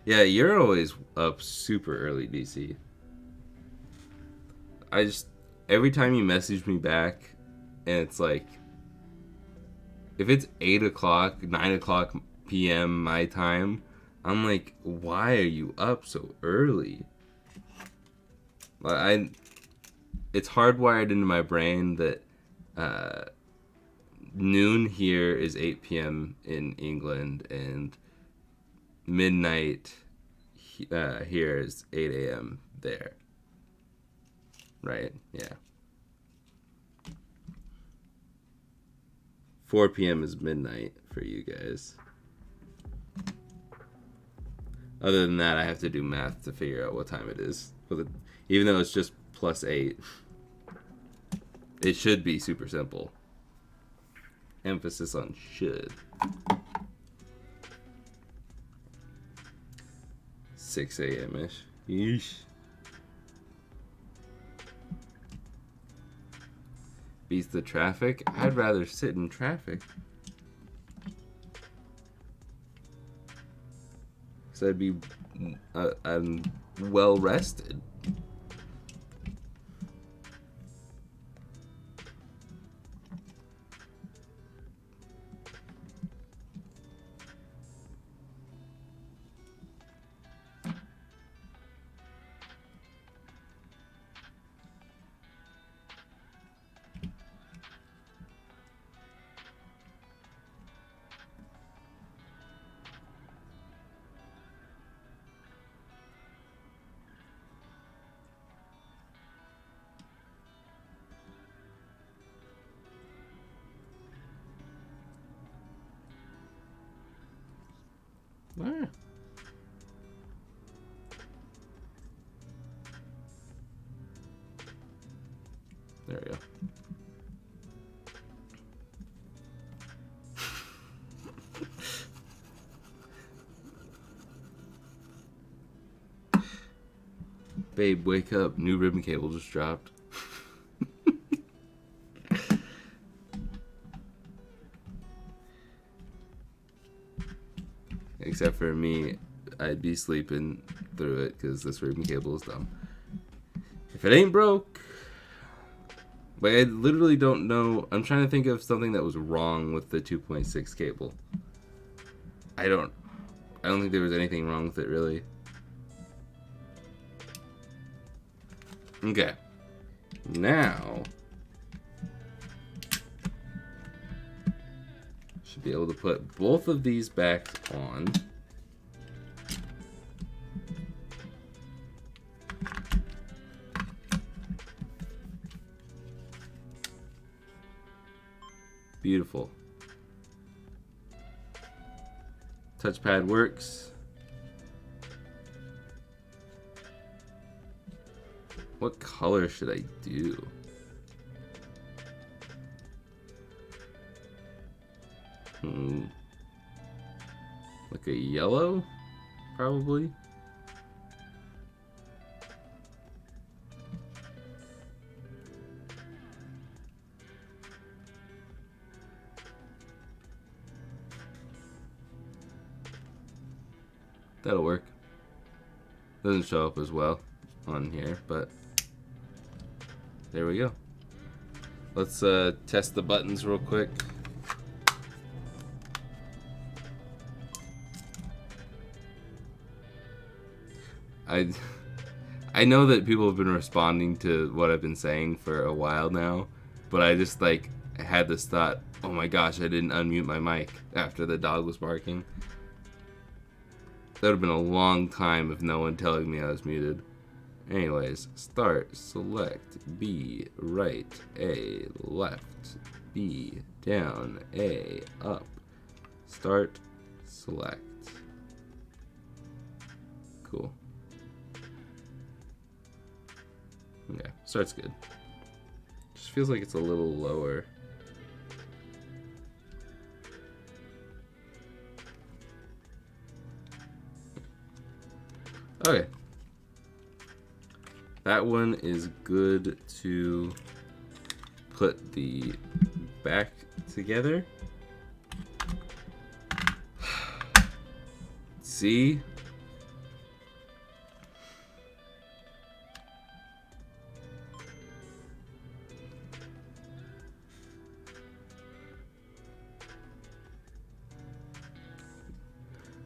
Yeah, you're always up super early, DC. Every time you message me back, and it's like, if it's 8 o'clock, 9 o'clock p.m. my time, I'm like, why are you up so early? It's hardwired into my brain that, noon here is 8 p.m. in England, and midnight here is 8 a.m. there. Right? Yeah. 4 p.m. is midnight for you guys. Other than that, I have to do math to figure out what time it is. Even though it's just +8, it should be super simple. Emphasis on should. 6 a.m.-ish. Yeesh. Beats the traffic? I'd rather sit in traffic. So I'd be I'm well rested. Ah. There we go. Babe, wake up. New ribbon cable just dropped. Except for me, I'd be sleeping through it because this ribbon cable is dumb. If it ain't broke. Like, I literally don't know. I'm trying to think of something that was wrong with the 2.6 cable. I don't think there was anything wrong with it, really. Okay. Now, should be able to put both of these back on. Beautiful. Touchpad works. What color should I do? like a yellow, probably. That'll work. Doesn't show up as well on here, but there we go. Let's test the buttons real quick. I know that people have been responding to what I've been saying for a while now, but I just like had this thought, oh my gosh, I didn't unmute my mic after the dog was barking. That would have been a long time if no one telling me I was muted. Anyways, start, select, B, right, A, left, B, down, A, up, start, select. Cool. Okay, starts good. Just feels like it's a little lower. Okay. That one is good to put the back together. See?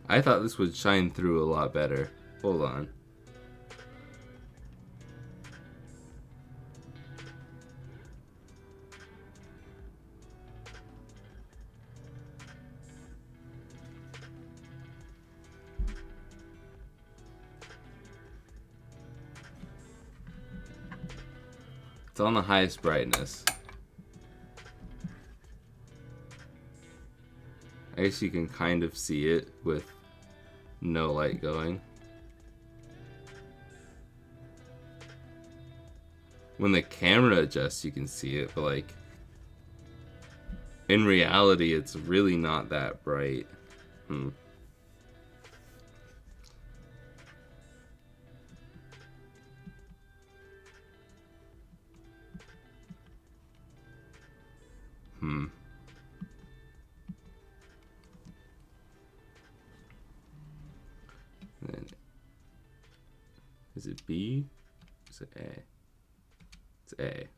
I thought this would shine through a lot better. Hold on. It's on the highest brightness. I guess you can kind of see it with no light going. When the camera adjusts, you can see it, but like in reality, it's really not that bright. Then, is it B? Is it A? It's A.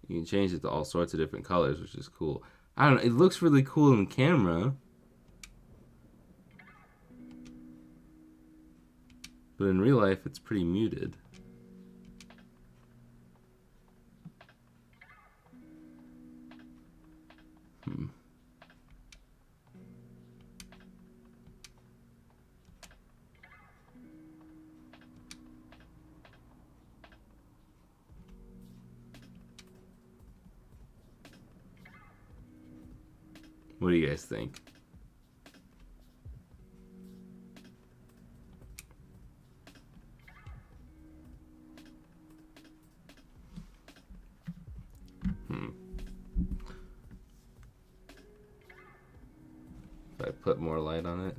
You can change it to all sorts of different colors, which is cool. I don't know. It looks really cool in the camera. But in real life, it's pretty muted. What do you guys think? If I put more light on it.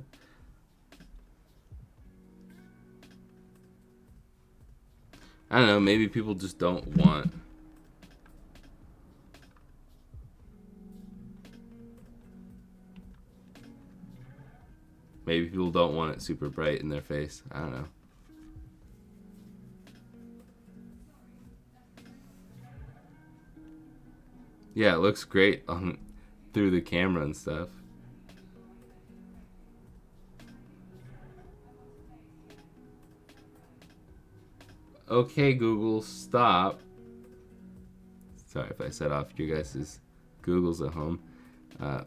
I don't know, maybe people just don't want. Maybe people don't want it super bright in their face. I don't know. Yeah, it looks great on through the camera and stuff. Okay, Google, stop. Sorry if I set off your guys' Googles at home.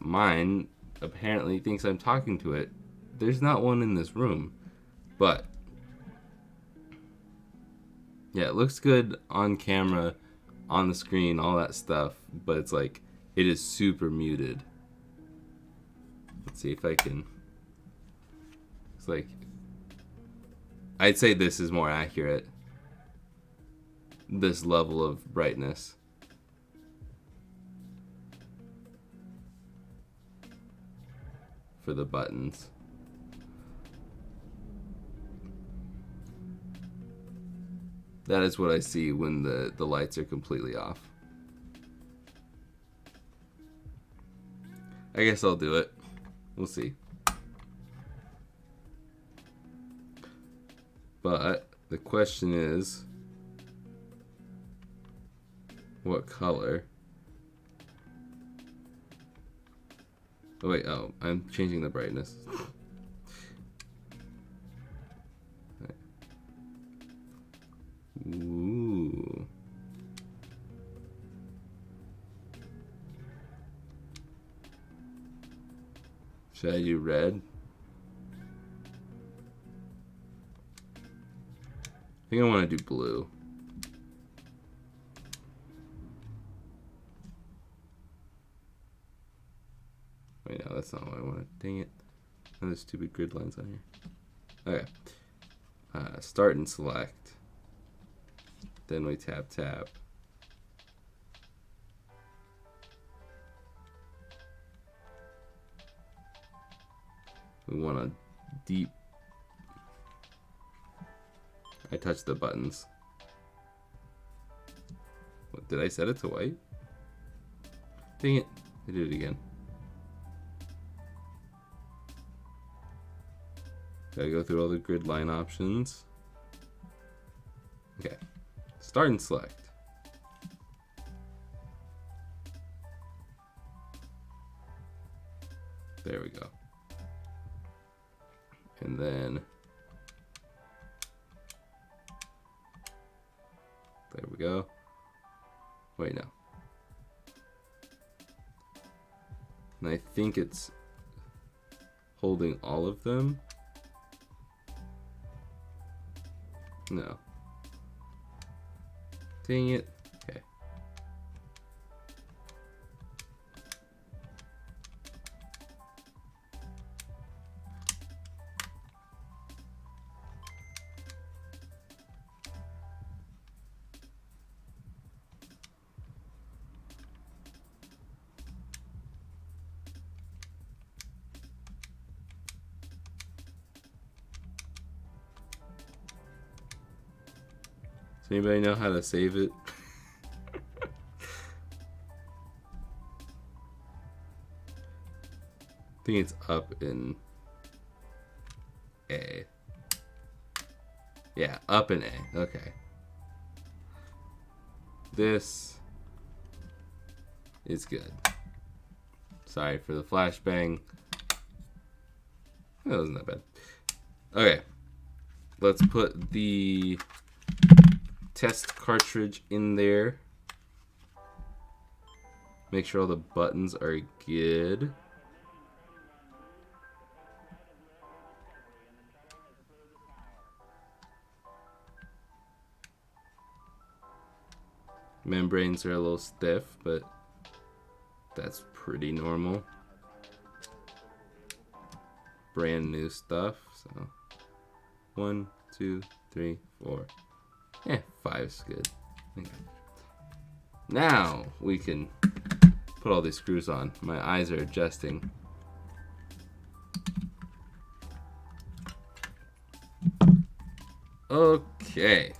Mine apparently thinks I'm talking to it. There's not one in this room, but yeah, it looks good on camera, on the screen, all that stuff, but it's like, it is super muted. Let's see if I can, it's like, I'd say this is more accurate, this level of brightness. for the buttons. That is what I see when the lights are completely off. I guess I'll do it. We'll see. But the question is, what color? Oh wait, oh, I'm changing the brightness. Ooh. Should I do red? I think I want to do blue. Wait, no, that's not what I wanted. Dang it. Another stupid grid lines on here. Okay. Start and select. Then we tap. We want a deep. I touched the buttons. What, did I set it to white? Dang it. I did it again. Gotta go through all the grid line options. Okay. Start and select. There we go. And then there we go. Wait, no. And I think it's holding all of them. No. Dang it. Okay. Does anybody know how to save it? I think it's up in A. Yeah, up in A. Okay. This is good. Sorry for the flashbang. That wasn't that bad. Okay. Let's put the test cartridge in there. Make sure all the buttons are good. Membranes are a little stiff, but that's pretty normal. Brand new stuff, so 1, 2, 3, 4. Yeah, 5's good. Okay. Now we can put all these screws on. My eyes are adjusting. Okay.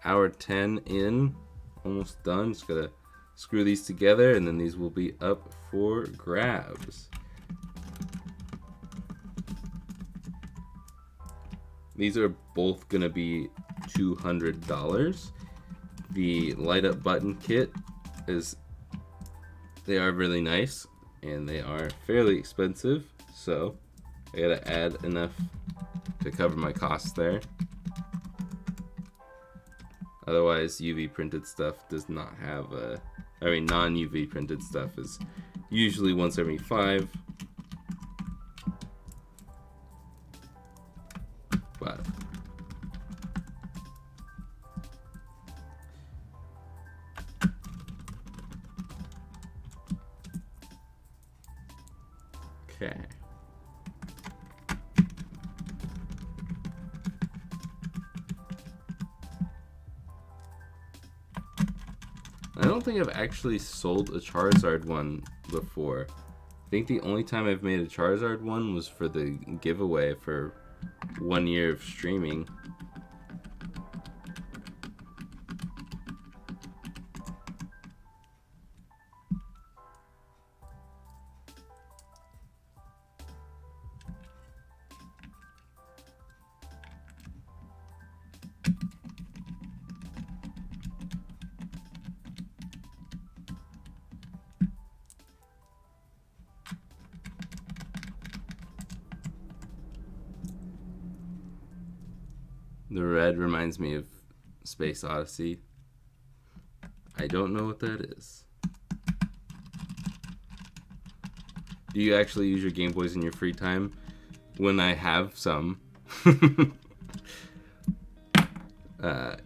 Hour 10 in, almost done. Just gotta screw these together and then these will be up for grabs. These are both gonna be $200. The light up button kit they are really nice and they are fairly expensive, so I gotta add enough to cover my costs there. Otherwise, UV printed stuff does not have non-UV printed stuff is usually $175. But okay. I don't think I've actually sold a Charizard one before. think the only time I've made a Charizard one was for the giveaway for 1 year of streaming. The red reminds me of Space Odyssey. I don't know what that is. Do you actually use your Game Boys in your free time? When I have some.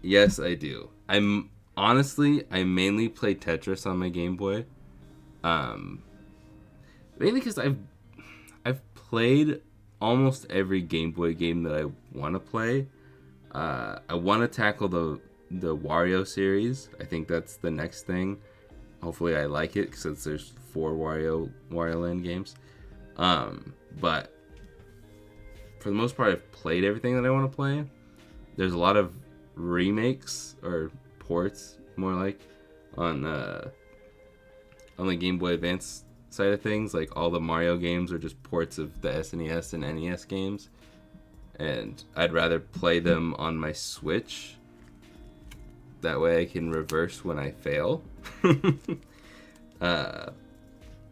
Yes, I do. I mainly play Tetris on my Game Boy. Mainly because I've played almost every Game Boy game that I want to play. I want to tackle the Wario series. I think that's the next thing. Hopefully I like it since there's 4 Wario Land games. But for the most part, I've played everything that I want to play. There's a lot of remakes or ports, more like, on the Game Boy Advance side of things. Like all the Mario games are just ports of the SNES and NES games. And I'd rather play them on my Switch. That way I can reverse when I fail. Now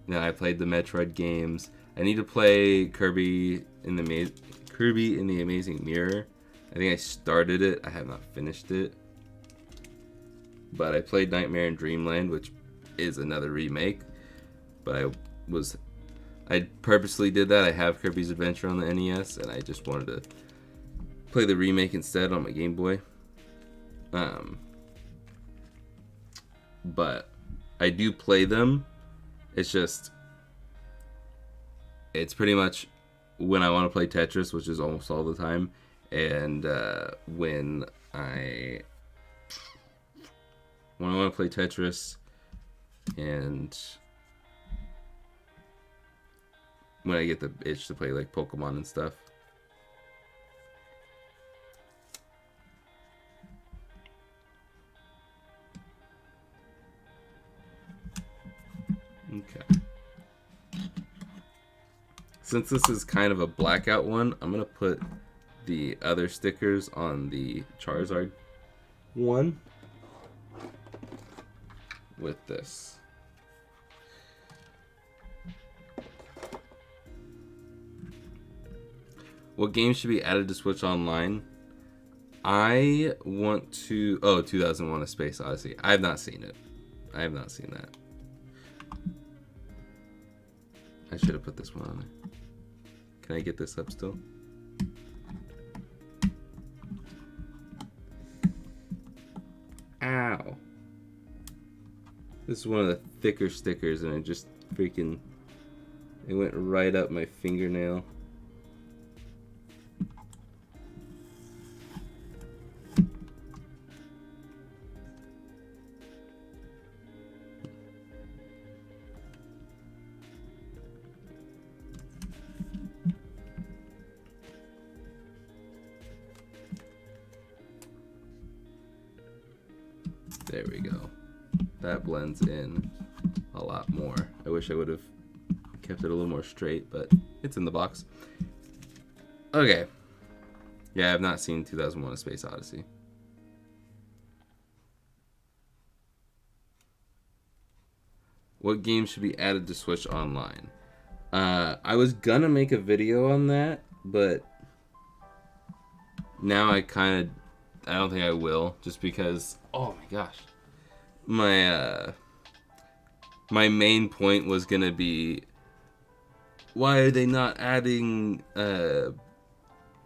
I played the Metroid games. I need to play Kirby in the Amazing Mirror. I think I started it. I have not finished it. But I played Nightmare in Dreamland, which is another remake. But I purposely did that. I have Kirby's Adventure on the NES, and I just wanted to play the remake instead on my Game Boy. But I do play them. It's pretty much when I want to play Tetris, which is almost all the time, and when I want to play Tetris, and when I get the itch to play like Pokemon and stuff. Okay. Since this is kind of a blackout one, I'm going to put the other stickers on the Charizard one with this. What games should be added to Switch Online? I want to... Oh, 2001: A Space Odyssey. I have not seen it. I have not seen that. I should have put this one on there. Can I get this up still? Ow. This is one of the thicker stickers, and it just freaking... It went right up my fingernail. There we go. That blends in a lot more. I wish I would have kept it a little more straight, but it's in the box. Okay. Yeah, I've not seen 2001: A Space Odyssey. What games should be added to Switch Online? I was gonna make a video on that, but now I don't think I will, just because, oh my gosh, my main point was gonna be, why are they not adding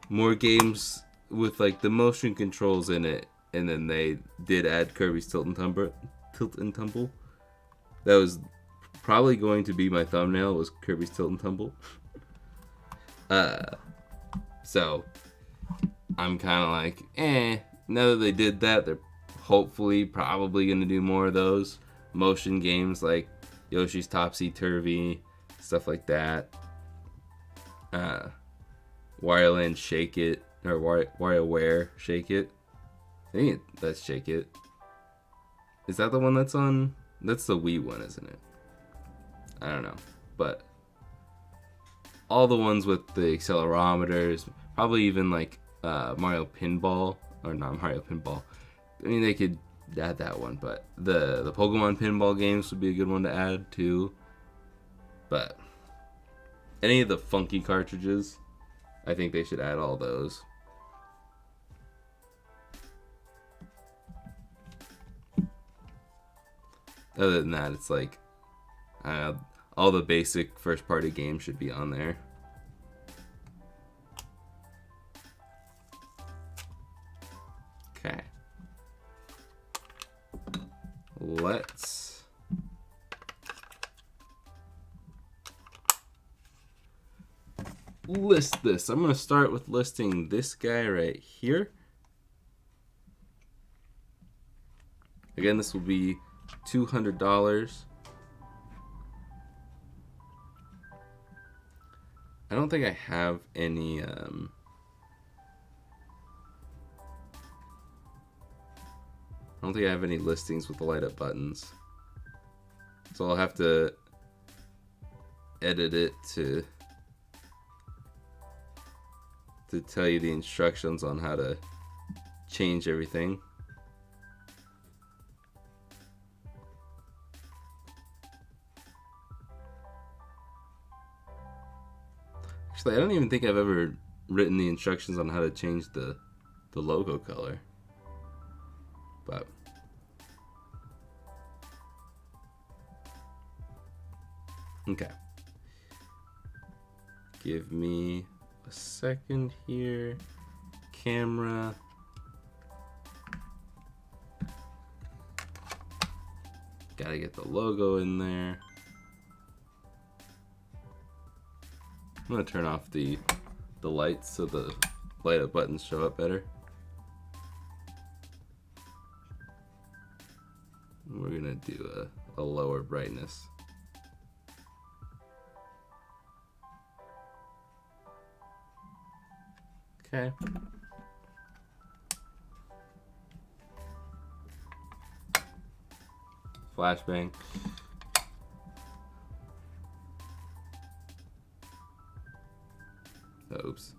more games with like the motion controls in it? And then they did add Kirby's Tilt and Tumble. That was probably going to be my thumbnail, was Kirby's Tilt and Tumble. So I'm kind of like, now that they did that, they're probably going to do more of those motion games like Yoshi's Topsy Turvy, stuff like that. Wireland Shake It, or WarioWare Shake It. I think that's Shake It. Is that the one that's on? That's the Wii one, isn't it? I don't know, but all the ones with the accelerometers, probably even like Mario Pinball, or not Mario Pinball. I mean, they could add that one, but the Pokemon Pinball games would be a good one to add too. But any of the funky cartridges, I think they should add all those. Other than that, it's like all the basic first-party games should be on there. Okay. Let's list this. I'm going to start with listing this guy right here. Again, this will be $200. I don't think I have any I don't think I have any listings with the light up buttons. So I'll have to edit it to tell you the instructions on how to change everything. Actually, I don't even think I've ever written the instructions on how to change the logo color. But okay. Give me a second here. Camera. Gotta get the logo in there. I'm gonna turn off the lights so the light up buttons show up better. We're gonna do a lower brightness. Okay. Flashbang. Oops.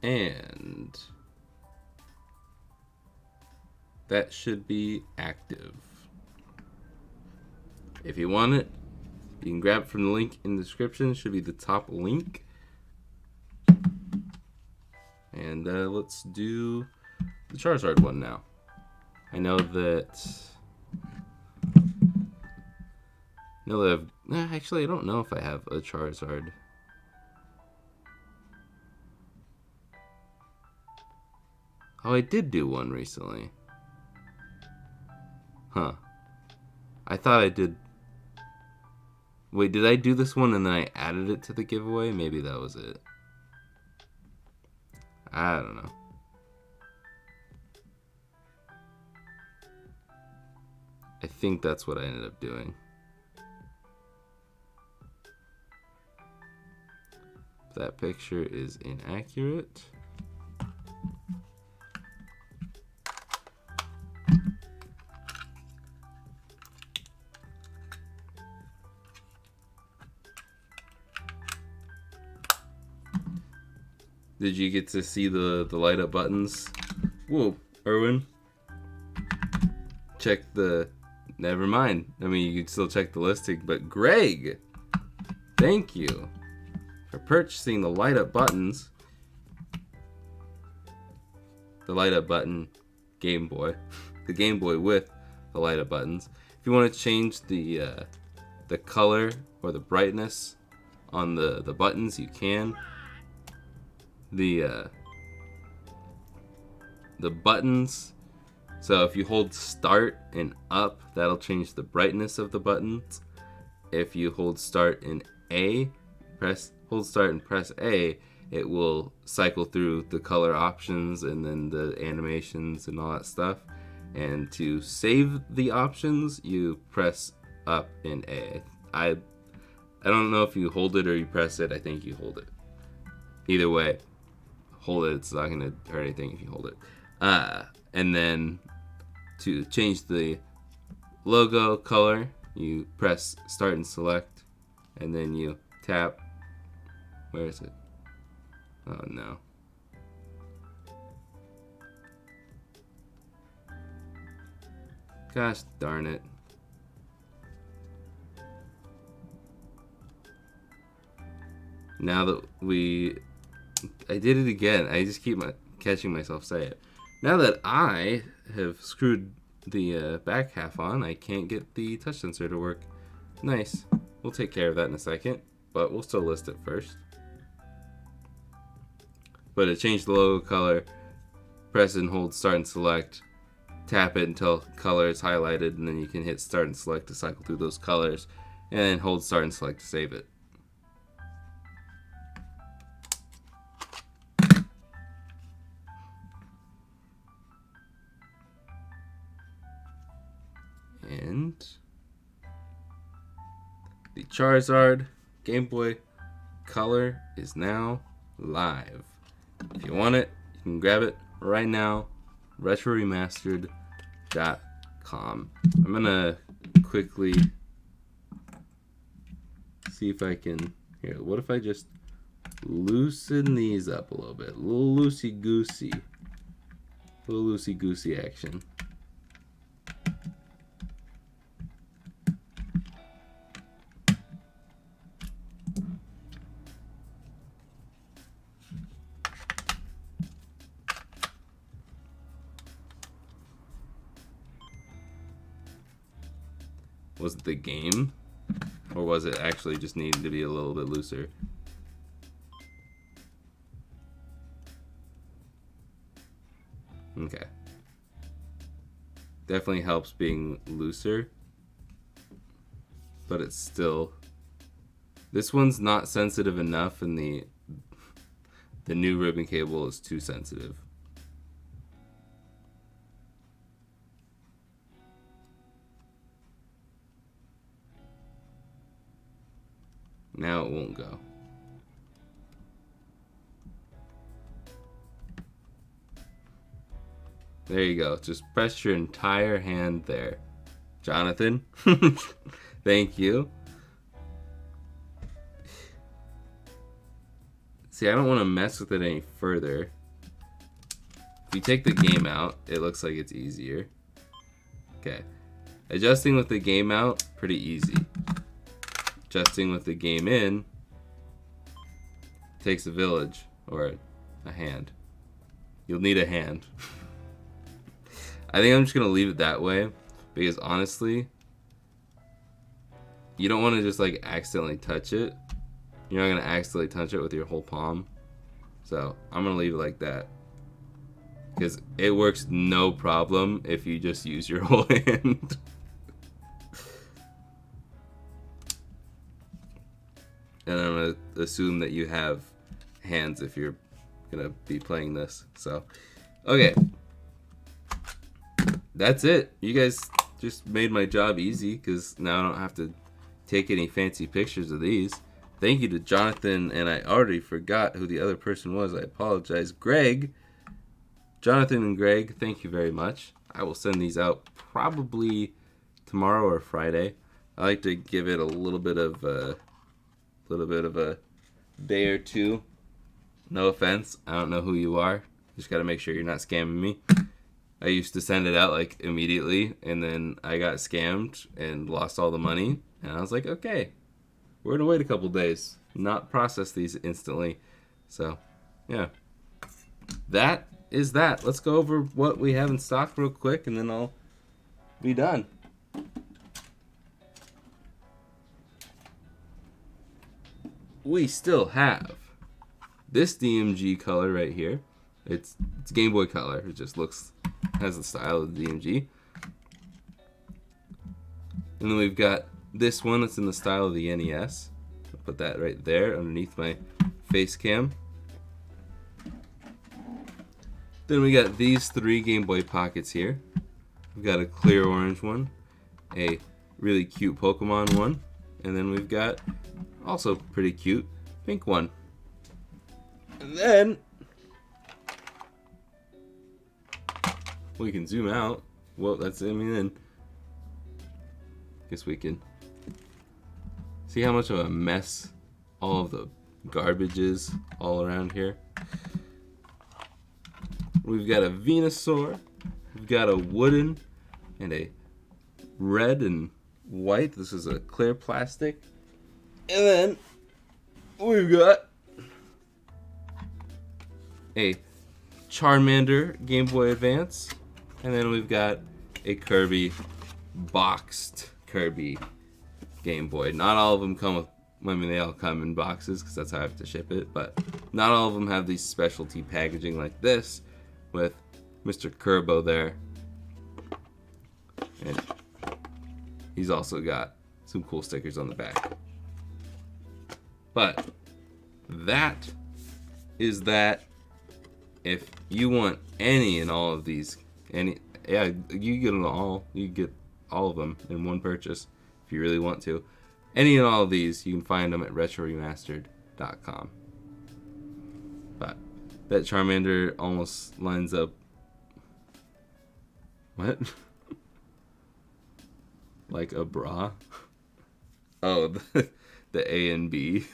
And that should be active. If you want it, you can grab it from the link in the description. It should be the top link. And let's do the Charizard one now. I know that actually I don't know if I have a Charizard. Oh, I did do one recently. Huh. I thought I did. Wait, did I do this one and then I added it to the giveaway? Maybe that was it. I don't know. I think that's what I ended up doing. That picture is inaccurate. Did you get to see the light up buttons? Whoa, Erwin. Check the... Never mind. I mean, you can still check the listing, but Greg, thank you for purchasing the light up buttons. The light up button Game Boy. The Game Boy with the light up buttons. If you want to change the color or the brightness on the buttons, you can. The buttons, so if you hold start and up, that'll change the brightness of the buttons. If you hold start and A, press hold start and press A, it will cycle through the color options and then the animations and all that stuff. And to save the options, you press up in A. I don't know if you hold it or you press it. I think you hold it. Either way, hold it. It's not going to hurt anything if you hold it. And then to change the logo color, you press start and select, and then you tap. Where is it? Oh no. Gosh darn it. Now that I did it again. I just keep catching myself say it. Now that I have screwed the back half on, I can't get the touch sensor to work. Nice. We'll take care of that in a second, but we'll still list it first. But to change the logo color, press and hold start and select, tap it until color is highlighted, and then you can hit start and select to cycle through those colors, and then hold start and select to save it. And the Charizard Game Boy Color is now live. If you want it, you can grab it right now. RetroRemastered.com. I'm gonna quickly see if I can. Here, what if I just loosen these up a little bit? A little loosey-goosey. A little loosey-goosey action. Was it the game? Or was it actually just needing to be a little bit looser? Okay. Definitely helps being looser. But it's still... This one's not sensitive enough, and the new ribbon cable is too sensitive. Now it won't go. There you go. Just press your entire hand there. Jonathan, thank you. See, I don't want to mess with it any further. If you take the game out, it looks like it's easier. Okay. Adjusting with the game out, pretty easy. Adjusting with the game in takes a village or a hand. You'll need a hand. I think I'm just gonna leave it that way because honestly, you don't want to just like accidentally touch it. You're not gonna accidentally touch it with your whole palm. So I'm gonna leave it like that because it works no problem if you just use your whole hand. And I'm going to assume that you have hands if you're going to be playing this. So, okay. That's it. You guys just made my job easy because now I don't have to take any fancy pictures of these. Thank you to Jonathan, and I already forgot who the other person was. I apologize. Greg. Jonathan and Greg, thank you very much. I will send these out probably tomorrow or Friday. I like to give it a little bit of a day or two. No offense, I don't know who you are. Just gotta make sure you're not scamming me. I used to send it out like immediately, and then I got scammed and lost all the money. And I was like, okay, we're gonna wait a couple days, not process these instantly. So, yeah, that is that. Let's go over what we have in stock real quick, and then I'll be done. We still have this DMG color right here. It's Game Boy Color. It just has the style of the DMG. And then we've got this one that's in the style of the NES. I'll put that right there underneath my face cam. Then we got these 3 Game Boy Pockets here. We've got a clear orange one, a really cute Pokemon one, and then we've got also pretty cute pink one. And then we can zoom out. Well, that's zooming in. Guess we can see how much of a mess all of the garbage is all around here. We've got a Venusaur, we've got a wooden and a red and white. This is a clear plastic. And then we've got a Charmander Game Boy Advance. And then we've got a Kirby, boxed Kirby Game Boy. Not all of them come with, I mean, they all come in boxes because that's how I have to ship it, but not all of them have these specialty packaging like this with Mr. Kerbo there. And he's also got some cool stickers on the back. But that is that. If you want any and all of these, you get them all. You get all of them in one purchase if you really want to. Any and all of these, you can find them at retroremastered.com. But that Charmander almost lines up. What? Like a bra? Oh, the A and B.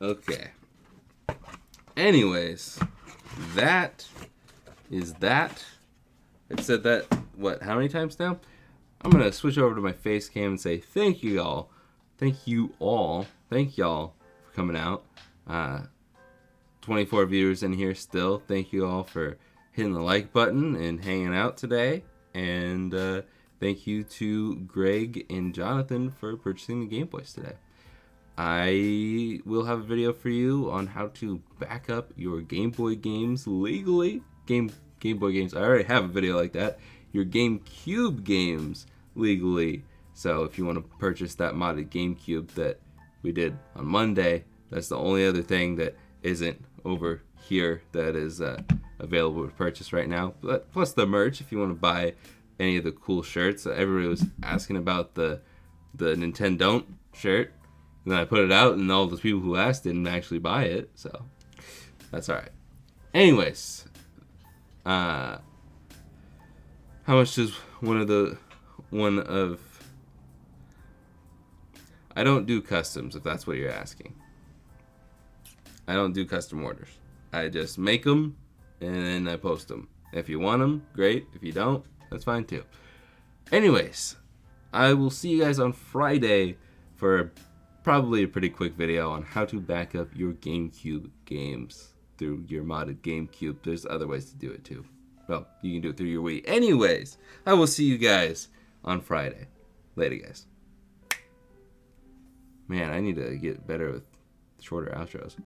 Okay. Anyways, that is that. I've said that, what, how many times now? I'm going to switch over to my face cam and say thank you all. Thank you all. Thank y'all for coming out. 24 viewers in here still. Thank you all for hitting the like button and hanging out today. And thank you to Greg and Jonathan for purchasing the Game Boys today. I will have a video for you on how to back up your Game Boy games legally. Game Boy games. I already have a video like that. Your GameCube games legally. So if you want to purchase that modded GameCube that we did on Monday, that's the only other thing that isn't over here that is available to purchase right now. But plus the merch if you want to buy any of the cool shirts. Everybody was asking about the Nintendo shirt. And then I put it out, and all those people who asked didn't actually buy it, so that's all right. Anyways, how much does I don't do customs, if that's what you're asking. I don't do custom orders. I just make them, and then I post them. If you want them, great. If you don't, that's fine too. Anyways, I will see you guys on Friday for probably a pretty quick video on how to back up your GameCube games through your modded GameCube. There's other ways to do it too. Well, you can do it through your Wii. Anyways, I will see you guys on Friday. Later, guys. Man, I need to get better with shorter outros.